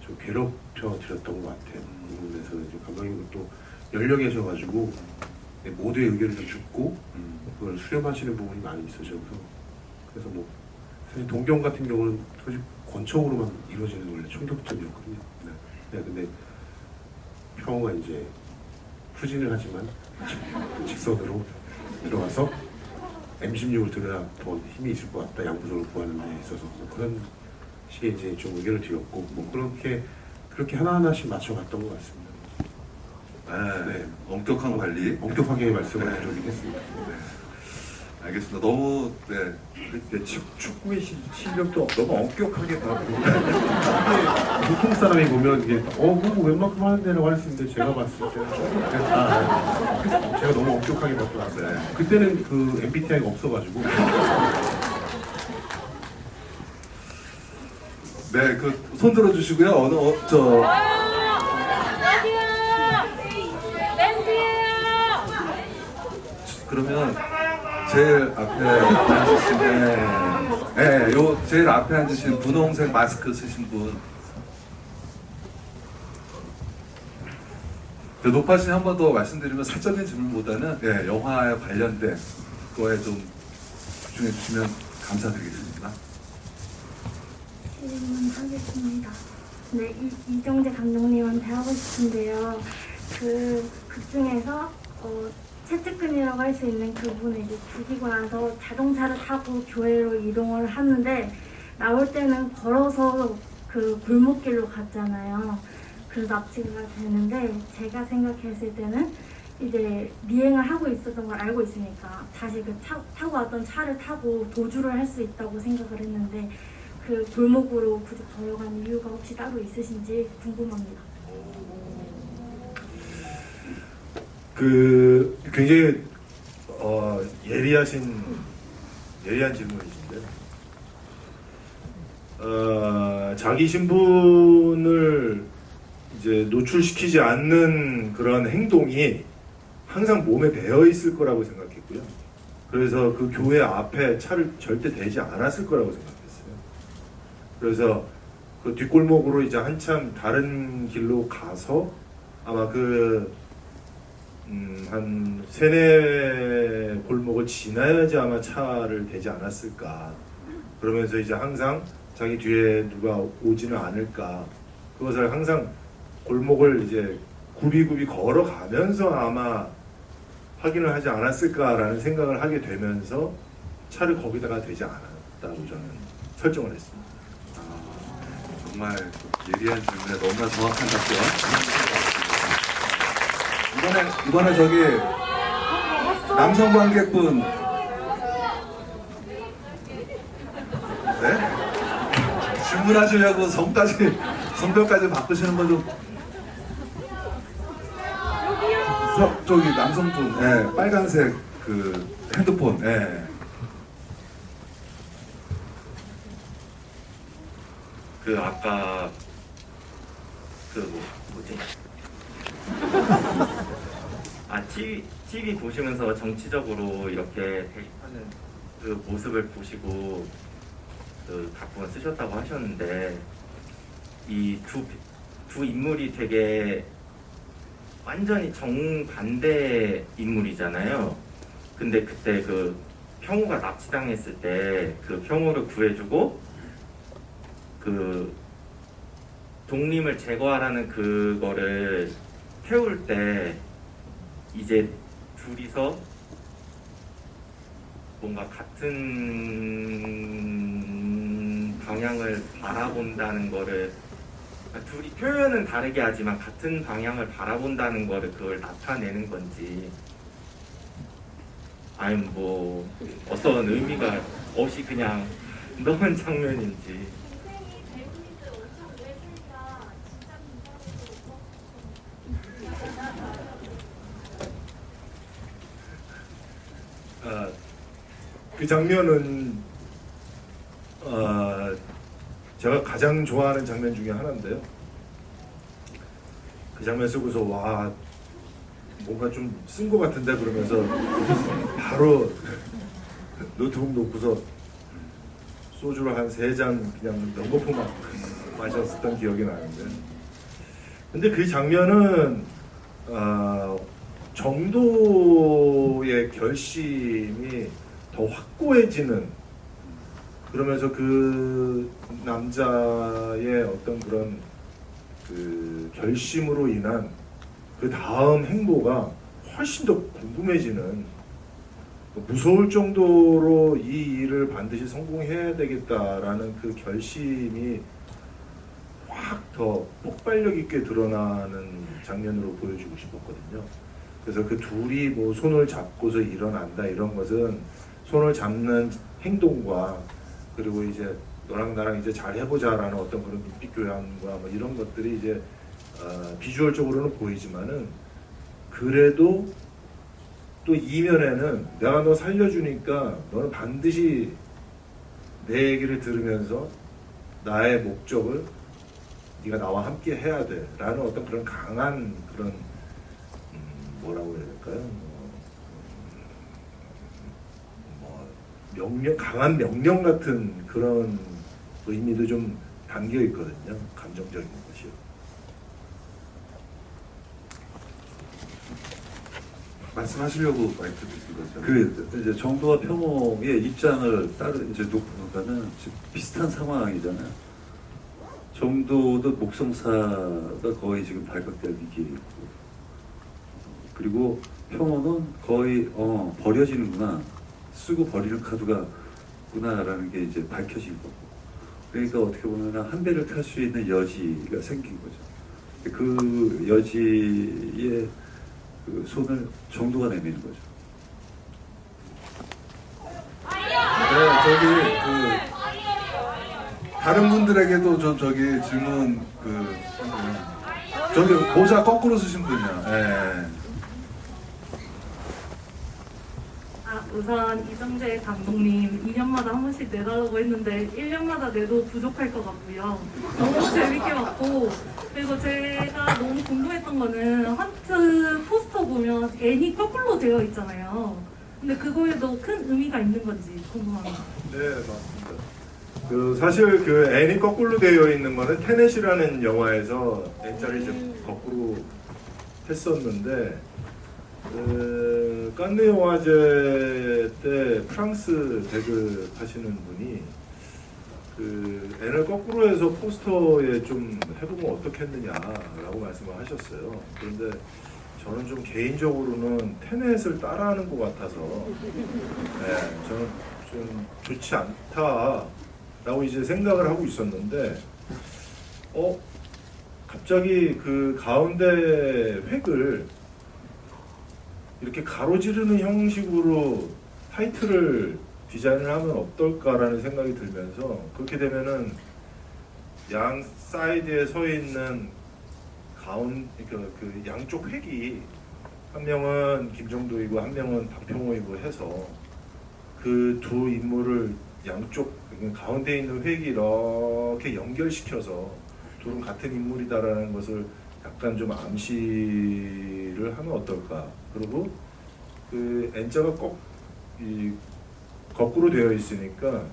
좀 괴롭혀 드렸던 것 같아요. 그 부분에서는 이제 감독님은 또 연령이셔가지고 모두의 의견을 좀 듣고 그걸 수렴하시는 부분이 많이 있으셔서 그래서 뭐 사실 동경 같은 경우는 사실 권총으로만 이루어지는 원래 총격전이었거든요. 네, 근데 평호가 이제 후진을 하지만 직선으로 들어가서 M16을 들어야 더 힘이 있을 것 같다. 양부적으로 구하는 데 있어서 뭐 그런 식의 이제 좀 의견을 드렸고 뭐 그렇게 하나하나씩 맞춰갔던 것 같습니다. 네, 엄격한 관리. 엄격하게 말씀을 드리긴 했습니다. 네. 알겠습니다. 너무 네. 축구의 실력도 너무 엄격하게 다 보통 사람이 보면 이게 그거 웬만큼 하는데라고 할 수 있는데 제가 봤을 때는 제가 너무 엄격하게 봤더라고요. 네. 그때는 그 MBTI가 없어가지고 네, 그 손 들어주시고요. 그러면 제일 앞에 앉으신 제일 앞에 앉으신 분홍색 마스크 쓰신 분. 노파신 한 번 더 말씀드리면 사적인 질문보다는 영화에 관련된 거에 좀 집중해 주시면 감사드리겠습니다. 질문하겠습니다. 네, 이정재 감독님한테 하고 싶은데요. 그 극 중에서 채찍근이라고 할 수 있는 그분을 이제 죽이고 나서 자동차를 타고 교회로 이동을 하는데 나올 때는 걸어서 그 골목길로 갔잖아요. 그래서 납치가 되는데 제가 생각했을 때는 이제 미행을 하고 있었던 걸 알고 있으니까 다시 그 타고 왔던 차를 타고 도주를 할 수 있다고 생각을 했는데 그 골목으로 굳이 걸어간 이유가 혹시 따로 있으신지 궁금합니다. 그 굉장히 예리한 질문이신데 자기 신분을 이제 노출시키지 않는 그런 행동이 항상 몸에 배어 있을 거라고 생각했고요. 그래서 그 교회 앞에 차를 절대 대지 않았을 거라고 생각했어요. 그래서 그 뒷골목으로 이제 한참 다른 길로 가서 아마 한 세네 골목을 지나야지 아마 차를 대지 않았을까. 그러면서 이제 항상 자기 뒤에 누가 오지는 않을까. 그것을 항상 골목을 이제 굽이굽이 걸어가면서 아마 확인을 하지 않았을까라는 생각을 하게 되면서 차를 거기다가 대지 않았다고 저는 설정을 했습니다. 정말 예리한 질문에 너무나 정확한 답변. 이번에 저기 남성 관객분 네? 질문하시려고 성별까지 바꾸시는 분 좀 저기 남성분 빨간색 그 핸드폰 그 아까 뭐지? TV 보시면서 정치적으로 이렇게 대립하는 그 모습을 보시고 그 각본 쓰셨다고 하셨는데 이 두 인물이 되게 완전히 정반대 인물이잖아요. 근데 그때 그 평우가 납치당했을 때 그 평우를 구해주고 그 독림을 제거하라는 그거를 태울 때 이제 둘이서 뭔가 같은 방향을 바라본다는 거를, 둘이 표현은 다르게 하지만 같은 방향을 바라본다는 거를 그걸 나타내는 건지, 아니면 뭐 어떤 의미가 없이 그냥 넣은 장면인지. 그 장면은 제가 가장 좋아하는 장면 중에 하나인데요. 그 장면 쓰고서 와 뭔가 좀 쓴 것 같은데 그러면서 바로 노트북 놓고서 소주를 한 3잔 그냥 연거푸 막 마셨었던 기억이 나는데, 근데 그 장면은 정도의 결심이 더 확고해지는, 그러면서 그 남자의 어떤 그런 그 결심으로 인한 그 다음 행보가 훨씬 더 궁금해지는, 무서울 정도로 이 일을 반드시 성공해야 되겠다라는 그 결심이 확 더 폭발력 있게 드러나는 장면으로 보여주고 싶었거든요. 그래서 그 둘이 뭐 손을 잡고서 일어난다 이런 것은 손을 잡는 행동과, 그리고 이제 너랑 나랑 이제 잘 해보자라는 어떤 그런 눈빛 교환과 뭐 이런 것들이 이제 비주얼적으로는 보이지만은, 그래도 또 이면에는 내가 너 살려주니까 너는 반드시 내 얘기를 들으면서 나의 목적을 네가 나와 함께 해야 돼 라는 어떤 그런 강한 그런 뭐라고 해야 될까요? 명령, 강한 명령 같은 그런 의미도 좀 담겨 있거든요. 감정적인 것이요. 말씀하시려고 마이크 드신 거죠? 그 이제 정도와 평호의 입장을 따로 이제 놓고 보면은 비슷한 상황이잖아요. 정도도 목성사가 거의 지금 발각될 위기에 있고, 그리고 평호는 거의 버려지는구나, 쓰고 버리는 카드가 구나라는 게 이제 밝혀진 거고, 그러니까 어떻게 보면 한 배를 탈 수 있는 여지가 생긴 거죠. 그 여지에 그 손을 정도가 내미는 거죠. 네, 저기 다른 분들에게도 저기 질문 저기 모자 거꾸로 쓰신 분이야. 네. 우선 이정재 감독님 2년마다 한 번씩 내달라고 했는데 1년마다 내도 부족할 것 같고요. 너무 재밌게 봤고, 그리고 제가 너무 궁금했던 거는 헌트 포스터 보면 N이 거꾸로 되어 있잖아요. 근데 그거에도 큰 의미가 있는 건지 궁금합니다. 네, 맞습니다. 그 사실 그 N이 거꾸로 되어 있는 거는 테넷이라는 영화에서 N자를 이제 거꾸로 했었는데, 칸느 영화제 때 프랑스 배그 하시는 분이 그 N을 거꾸로 해서 포스터에 좀 해보면 어떻겠느냐라고 말씀을 하셨어요. 그런데 저는 좀 개인적으로는 테넷을 따라하는 것 같아서, 네, 저는 좀 좋지 않다라고 이제 생각을 하고 있었는데, 갑자기 그 가운데 획을 이렇게 가로지르는 형식으로 타이틀을 디자인을 하면 어떨까라는 생각이 들면서, 그렇게 되면은 양 사이드에 서 있는 그 양쪽 획이 한 명은 김정도이고 한 명은 박평호이고 해서 그 두 인물을 양쪽 가운데 있는 획이 이렇게 연결시켜서 둘은 같은 인물이다라는 것을 약간 좀 암시를 하면 어떨까. 그리고 그 N자가 거꾸로 되어 있으니까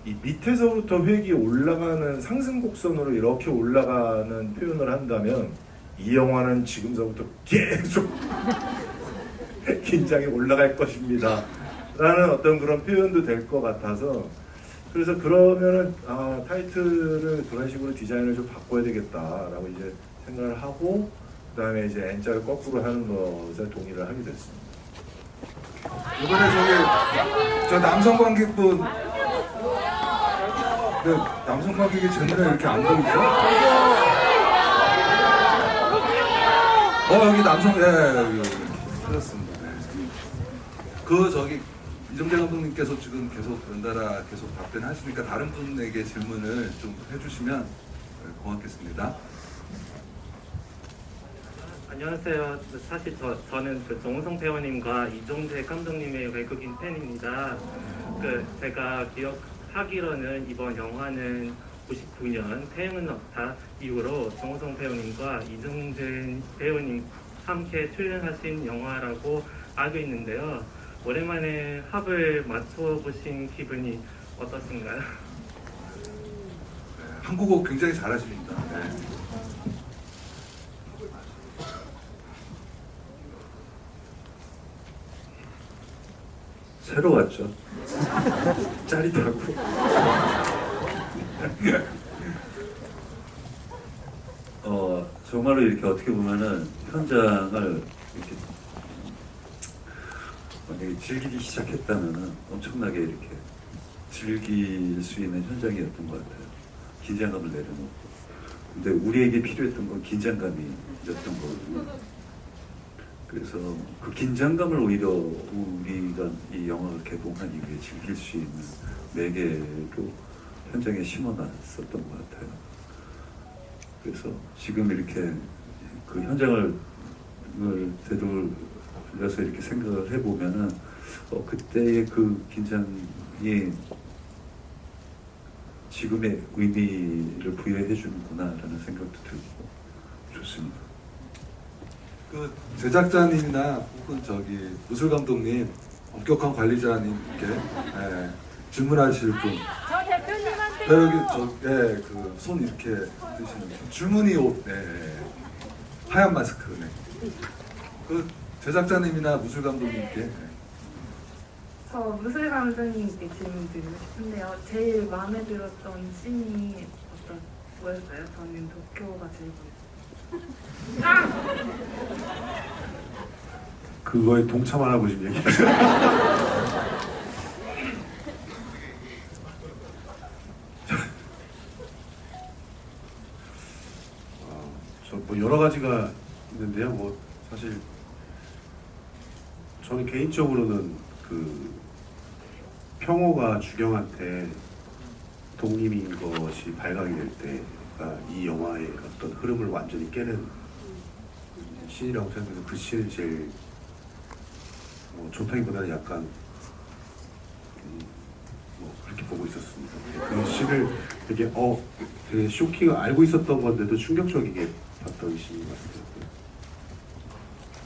이 밑에서부터 획이 올라가는 상승 곡선으로 이렇게 올라가는 표현을 한다면 이 영화는 지금서부터 계속 긴장이 올라갈 것입니다 라는 어떤 그런 표현도 될 것 같아서, 그래서 그러면은 타이틀을 그런 식으로 디자인을 좀 바꿔야 되겠다라고 이제 생각을 하고, 그 다음에 이제 N자를 거꾸로 하는 것에 동의를 하게 됐습니다. 이번에 저 남성 관객분, 남성 관객이 제 눈에 이렇게 안 보이죠? 여기 남성, 여기 틀렸습니다. 저기 이정재 감독님께서 지금 계속 연달아 계속 답변하시니까 다른 분에게 질문을 좀 해주시면 고맙겠습니다. 안녕하세요. 사실 저는 그 정우성 배우님과 이정재 감독님의 외국인 팬입니다. 제가 기억하기로는 이번 영화는 99년 태양은 없다 이후로 정우성 배우님과 이정재 배우님 함께 출연하신 영화라고 알고 있는데요. 오랜만에 합을 맞춰보신 기분이 어떠신가요? 한국어 굉장히 잘하십니다. 네. 새로 왔죠. 짜릿하고. 정말로 이렇게 어떻게 보면은 현장을 이렇게 만약에 즐기기 시작했다면은 엄청나게 이렇게 즐길 수 있는 현장이었던 것 같아요. 긴장감을 내려놓고. 근데 우리에게 필요했던 건 긴장감이었던 거거든요. 그래서 그 긴장감을 오히려 우리가 이 영화를 개봉한 이후에 즐길 수 있는 매개로 현장에 심어놨었던 것 같아요. 그래서 지금 이렇게 그 현장을 되돌려서 이렇게 생각을 해보면은 그때의 그 긴장이 지금의 의미를 부여해 주는구나라는 생각도 들고 좋습니다. 그 제작자님이나 혹은 무술 감독님, 엄격한 관리자님께 질문하실 분. 저 대표님한테 여기 그 손 이렇게 드시는 줄무늬 옷, 하얀 마스크. 그 제작자님이나 무술 감독님께. 저 무술 감독님께 질문 드리고 싶은데요. 제일 마음에 들었던 씬이 뭐였어요? 저는 도쿄가 제일 그거에 동참하라고 지금 얘기해요. 뭐 여러 가지가 있는데요. 뭐 사실 저는 개인적으로는 그 평호가 주경한테 독립인 것이 발각이 될 때가 이 영화의 어떤 흐름을 완전히 깨는 씬이라고 생각해서 그 씬을 제일 좋다기보다는 약간 그렇게 보고 있었습니다. 그 씬을 되게 되게 쇼킹 알고 있었던 건데도 충격적이게 봤던 씬인 것 같아요.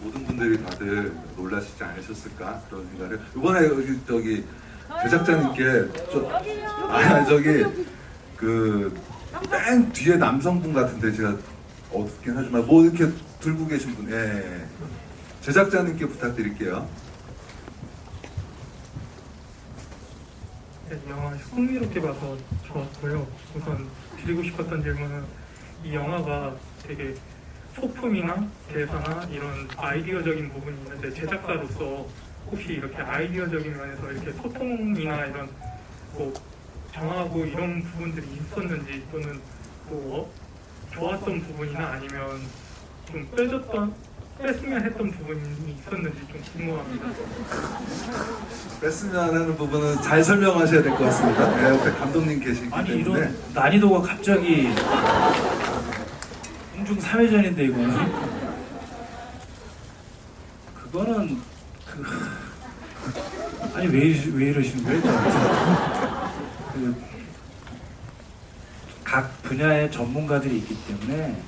모든 분들이 다들 놀라시지 않으셨을까 그런 생각을. 이번에 제작자님께 맨 뒤에 남성분 같은데 제가 어둡긴 하지만 뭐 이렇게 들고 계신 분, 제작자님께 부탁드릴게요. 영화 흥미롭게 봐서 좋았고요. 우선 드리고 싶었던 질문은 이 영화가 되게 소품이나 대사나 이런 아이디어적인 부분이 있는데 제작사로서 혹시 이렇게 아이디어적인 면에서 이렇게 소통이나 이런 뭐 정하고 이런 부분들이 있었는지 또는 뭐 좋았던 부분이나 아니면 좀 뺐으면 했던 부분이 있었는지 좀 궁금합니다. 뺐으면 하는 부분은 잘 설명하셔야 될 것 같습니다. 옆에 감독님 계시기 아니 때문에. 이런 난이도가 갑자기 공중 3회전인데 이거는 그거는 아니 왜 이러시는 거예요? 각 분야의 전문가들이 있기 때문에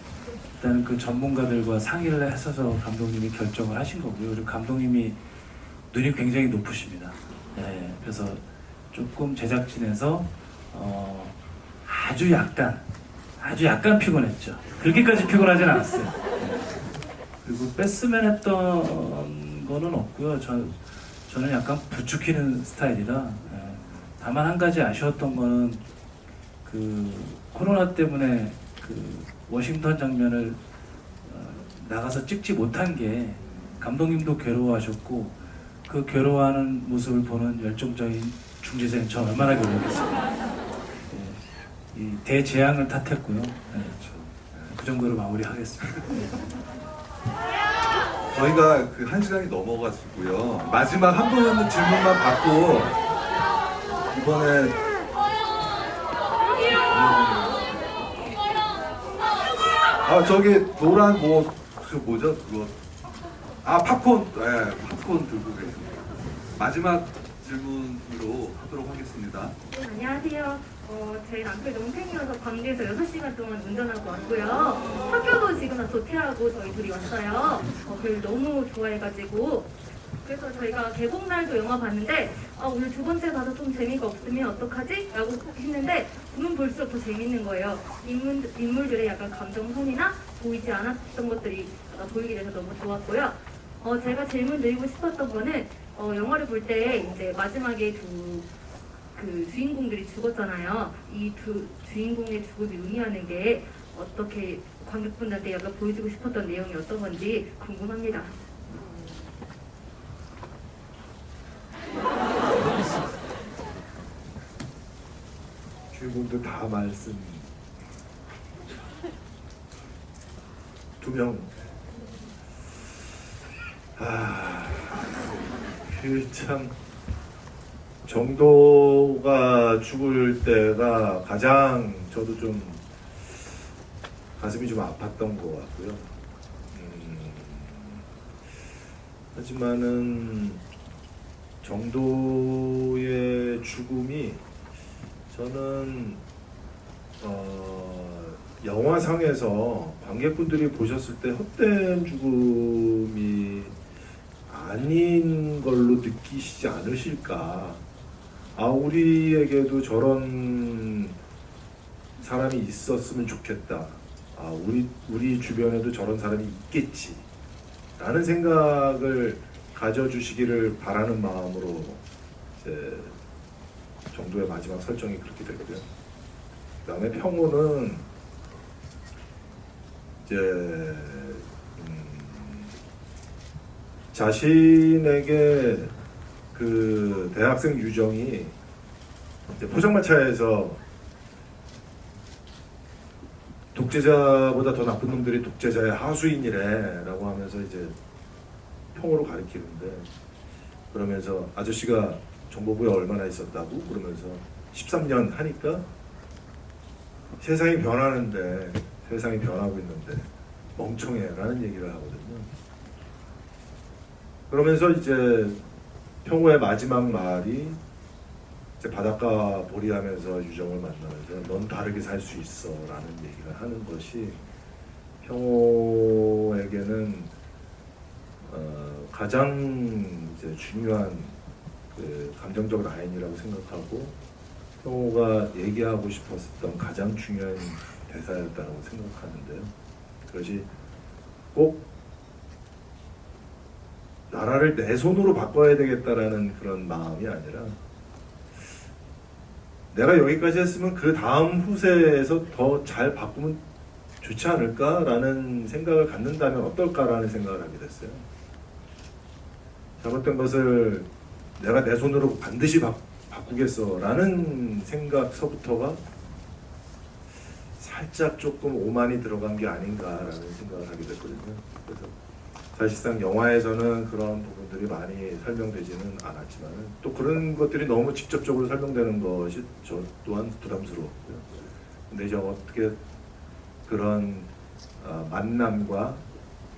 일단은 그 전문가들과 상의를 해서 감독님이 결정을 하신 거고요. 그리고 감독님이 눈이 굉장히 높으십니다. 그래서 조금 제작진에서 아주 약간 피곤했죠. 그렇게까지 피곤하진 않았어요. 네. 그리고 뺐으면 했던 거는 없고요. 저는 약간 부추기는 스타일이라. 다만 한 가지 아쉬웠던 거는 그 코로나 때문에 그 워싱턴 장면을 나가서 찍지 못한 게 감독님도 괴로워하셨고, 그 괴로워하는 모습을 보는 열정적인 중재자인 저 얼마나 괴로웠겠어요. 이 대재앙을 탓했고요. 그 정도로 마무리하겠습니다. 저희가 그 1시간이 넘어가지고요. 마지막 한 분 질문만 받고 이번에 저기 노란 그 뭐죠 그거 팝콘 팝콘 들고 계십니다. 마지막 질문으로 하도록 하겠습니다. 네, 안녕하세요. 제 남편이 너무 팬이어서 광주에서 6시간 동안 운전하고 왔고요. 학교도 지금 다 조퇴하고 저희 둘이 왔어요. 그걸 너무 좋아해가지고. 그래서 저희가 개봉날도 영화 봤는데 오늘 두 번째 봐서 좀 재미가 없으면 어떡하지? 라고 했는데 보면 볼수록 더 재밌는 거예요. 인물들의 약간 감정선이나 보이지 않았던 것들이 약간 보이게 돼서 너무 좋았고요. 제가 질문 드리고 싶었던 거는 영화를 볼 때 이제 마지막에 그 주인공들이 죽었잖아요. 이 두 주인공의 죽음이 의미하는 게 어떻게 관객분들한테 약간 보여주고 싶었던 내용이 어떤 건지 궁금합니다. 주인공들 다 말씀. 2명. 참 정도가 죽을 때가 가장 저도 좀 가슴이 좀 아팠던 것 같고요. 하지만은 정도의 죽음이 저는 영화상에서 관객분들이 보셨을 때 헛된 죽음이 아닌 걸로 느끼시지 않으실까. 우리에게도 저런 사람이 있었으면 좋겠다. 우리 주변에도 저런 사람이 있겠지. 라는 생각을 가져주시기를 바라는 마음으로 이제 정도의 마지막 설정이 그렇게 됐고요. 그 다음에 평호는 이제 자신에게 그 대학생 유정이 이제 포장마차에서 독재자보다 더 나쁜 놈들이 독재자의 하수인이래 라고 하면서 이제 평호로 가리키는데, 그러면서 아저씨가 정보부에 얼마나 있었다고? 그러면서 13년 하니까 세상이 변하는데, 세상이 변하고 있는데 멍청해 라는 얘기를 하거든요. 그러면서 이제 평호의 마지막 말이 이제 바닷가 보리하면서 유정을 만나면서 넌 다르게 살 수 있어 라는 얘기를 하는 것이 평호에게는 가장 이제 중요한 그 감정적 라인이라고 생각하고, 평호가 얘기하고 싶었던 가장 중요한 대사였다고 생각하는데요. 그것이 꼭 나라를 내 손으로 바꿔야 되겠다라는 그런 마음이 아니라, 내가 여기까지 했으면 그 다음 후세에서 더 잘 바꾸면 좋지 않을까라는 생각을 갖는다면 어떨까라는 생각을 하게 됐어요. 잘못된 것을 내가 내 손으로 반드시 바꾸겠어라는 생각서부터가 살짝 조금 오만이 들어간 게 아닌가라는 생각을 하게 됐거든요. 그래서 사실상 영화에서는 그런 부분들이 많이 설명되지는 않았지만 또 그런 것들이 너무 직접적으로 설명되는 것이 저 또한 부담스러웠고요. 근데 이제 어떻게 그런 만남과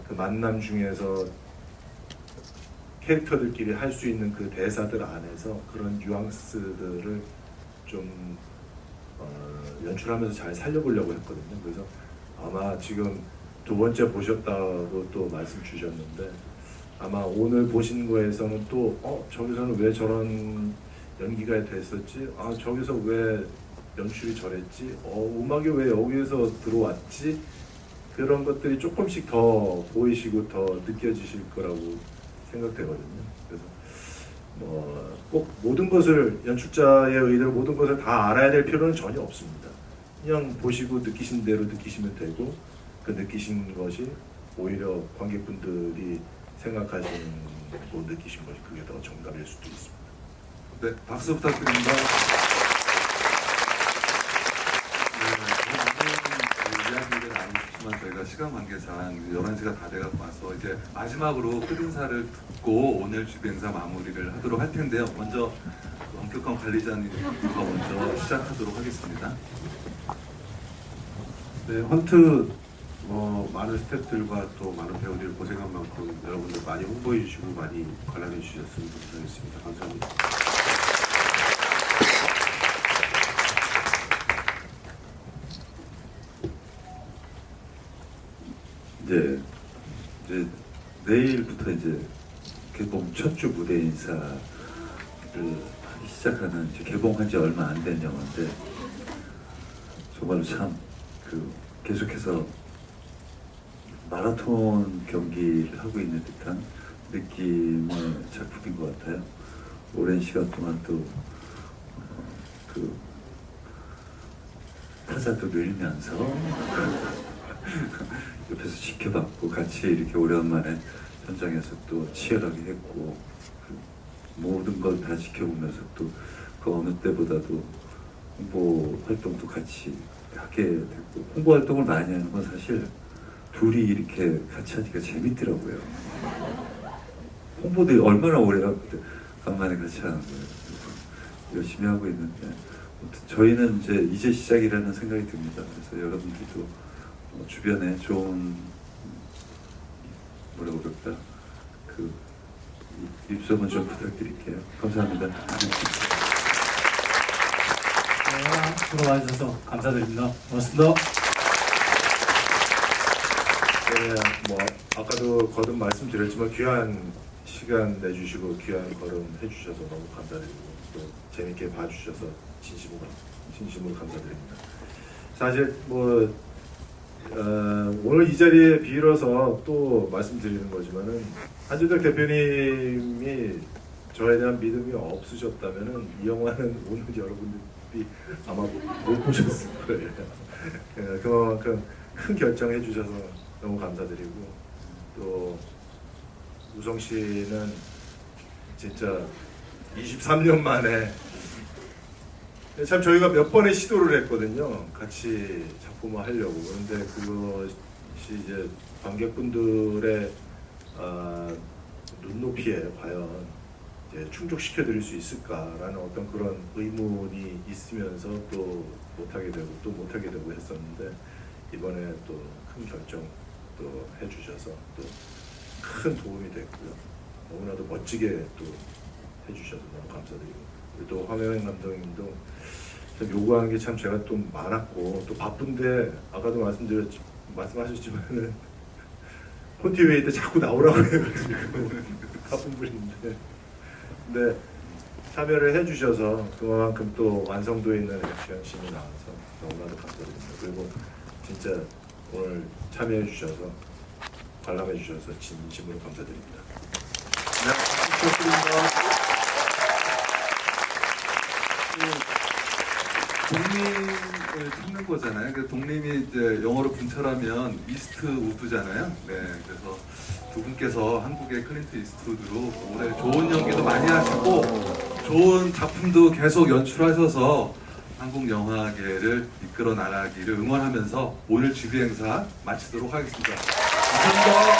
그 만남 중에서 캐릭터들끼리 할 수 있는 그 대사들 안에서 그런 뉘앙스들을 좀 연출하면서 잘 살려보려고 했거든요. 그래서 아마 지금 2번째 보셨다고 또 말씀 주셨는데, 아마 오늘 보신 거에서는 또 저기서는 왜 저런 연기가 됐었지? 저기서 왜 연출이 저랬지? 음악이 왜 여기에서 들어왔지? 그런 것들이 조금씩 더 보이시고 더 느껴지실 거라고 생각되거든요. 그래서 꼭 모든 것을 연출자의 의도로 모든 것을 다 알아야 될 필요는 전혀 없습니다. 그냥 보시고 느끼신 대로 느끼시면 되고 그 느끼신 것이 오히려 관객분들이 생각하시는 고 느끼신 것이 그게 더 정답일 수도 있습니다. 네, 박수 부탁드립니다. 네, 이야기를 나누셨지만 저희가 시간 관계상 11시가 다 돼가고 와서 이제 마지막으로 끝인사를 듣고 오늘 주비 행사 마무리를 하도록 할 텐데요. 먼저 엄격한 관리자님과 먼저 시작하도록 하겠습니다. 네, 헌트 많은 스태프들과 또 많은 배우들이 고생한 만큼 여러분들 많이 홍보해 주시고 많이 관람해 주셨으면 좋겠습니다. 감사합니다. 이제 내일부터 이제 개봉 첫 주 무대 인사를 하기 시작하는 이제 개봉한 지 얼마 안 된 영화인데 정말로 참 계속해서 마라톤 경기를 하고 있는 듯한 느낌의 작품인 것 같아요. 오랜 시간 동안 또 타자도 밀면서 옆에서 지켜봤고 같이 이렇게 오랜만에 현장에서 또 치열하게 했고 모든 걸 다 지켜보면서 또 그 어느 때보다도 홍보 활동도 같이 하게 됐고 홍보 활동을 많이 하는 건 사실 둘이 이렇게 같이 하니까 재밌더라고요. 홍보도 얼마나 오래 하고 간만에 같이 하는 거예요. 열심히 하고 있는데 저희는 이제 시작이라는 생각이 듭니다. 그래서 여러분들도 주변에 좋은 뭐라고 그럴까 입소문 좀 부탁드릴게요. 감사합니다. 보러 와주셔서 감사드립니다. 고맙습니다. 네, 아까도 거듭 말씀드렸지만 귀한 시간 내주시고 귀한 걸음 해주셔서 너무 감사드리고 또 재밌게 봐주셔서 진심으로 감사드립니다. 사실 오늘 이 자리에 빌어서 또 말씀드리는 거지만은 한준혁 대표님이 저에 대한 믿음이 없으셨다면은 이 영화는 오늘 여러분들이 아마 못 보셨을 거예요. 그만큼 큰 결정해 주셔서 너무 감사드리고 또 우성 씨는 진짜 23년 만에 참 저희가 몇 번의 시도를 했거든요. 같이 작품을 하려고. 그런데 그것이 이제 관객분들의 눈높이에 과연 이제 충족시켜 드릴 수 있을까라는 어떤 그런 의문이 있으면서 또 못하게 되고 했었는데 이번에 또 큰 결정 또 해주셔서 또 큰 도움이 됐고요. 너무나도 멋지게 또 해주셔서 너무 감사드리고 또 황영현 감독님도 참 요구하는 게 참 제가 좀 많았고 또 바쁜데 아까도 말씀하셨지만은 콘티웨이 때 자꾸 나오라고 해가지고 바쁜 분인데 근데 참여를 해주셔서 그만큼 또 완성도 있는 액션 씬이 나와서 너무나도 감사드립니다. 그리고 진짜 오늘 참여해 주셔서 관람해 주셔서 진심으로 감사드립니다. 네, 부탁드립니다. 독립을 찾는 거잖아요. 그 독립이 이제 영어로 분철하면 이스트 우드잖아요. 네, 그래서 두 분께서 한국의 클린트 이스트우드로 올해 좋은 연기도 많이 하시고 좋은 작품도 계속 연출하셔서 한국 영화계를 이끌어 나가기를 응원하면서 오늘 주비 행사 마치도록 하겠습니다. 감사합니다.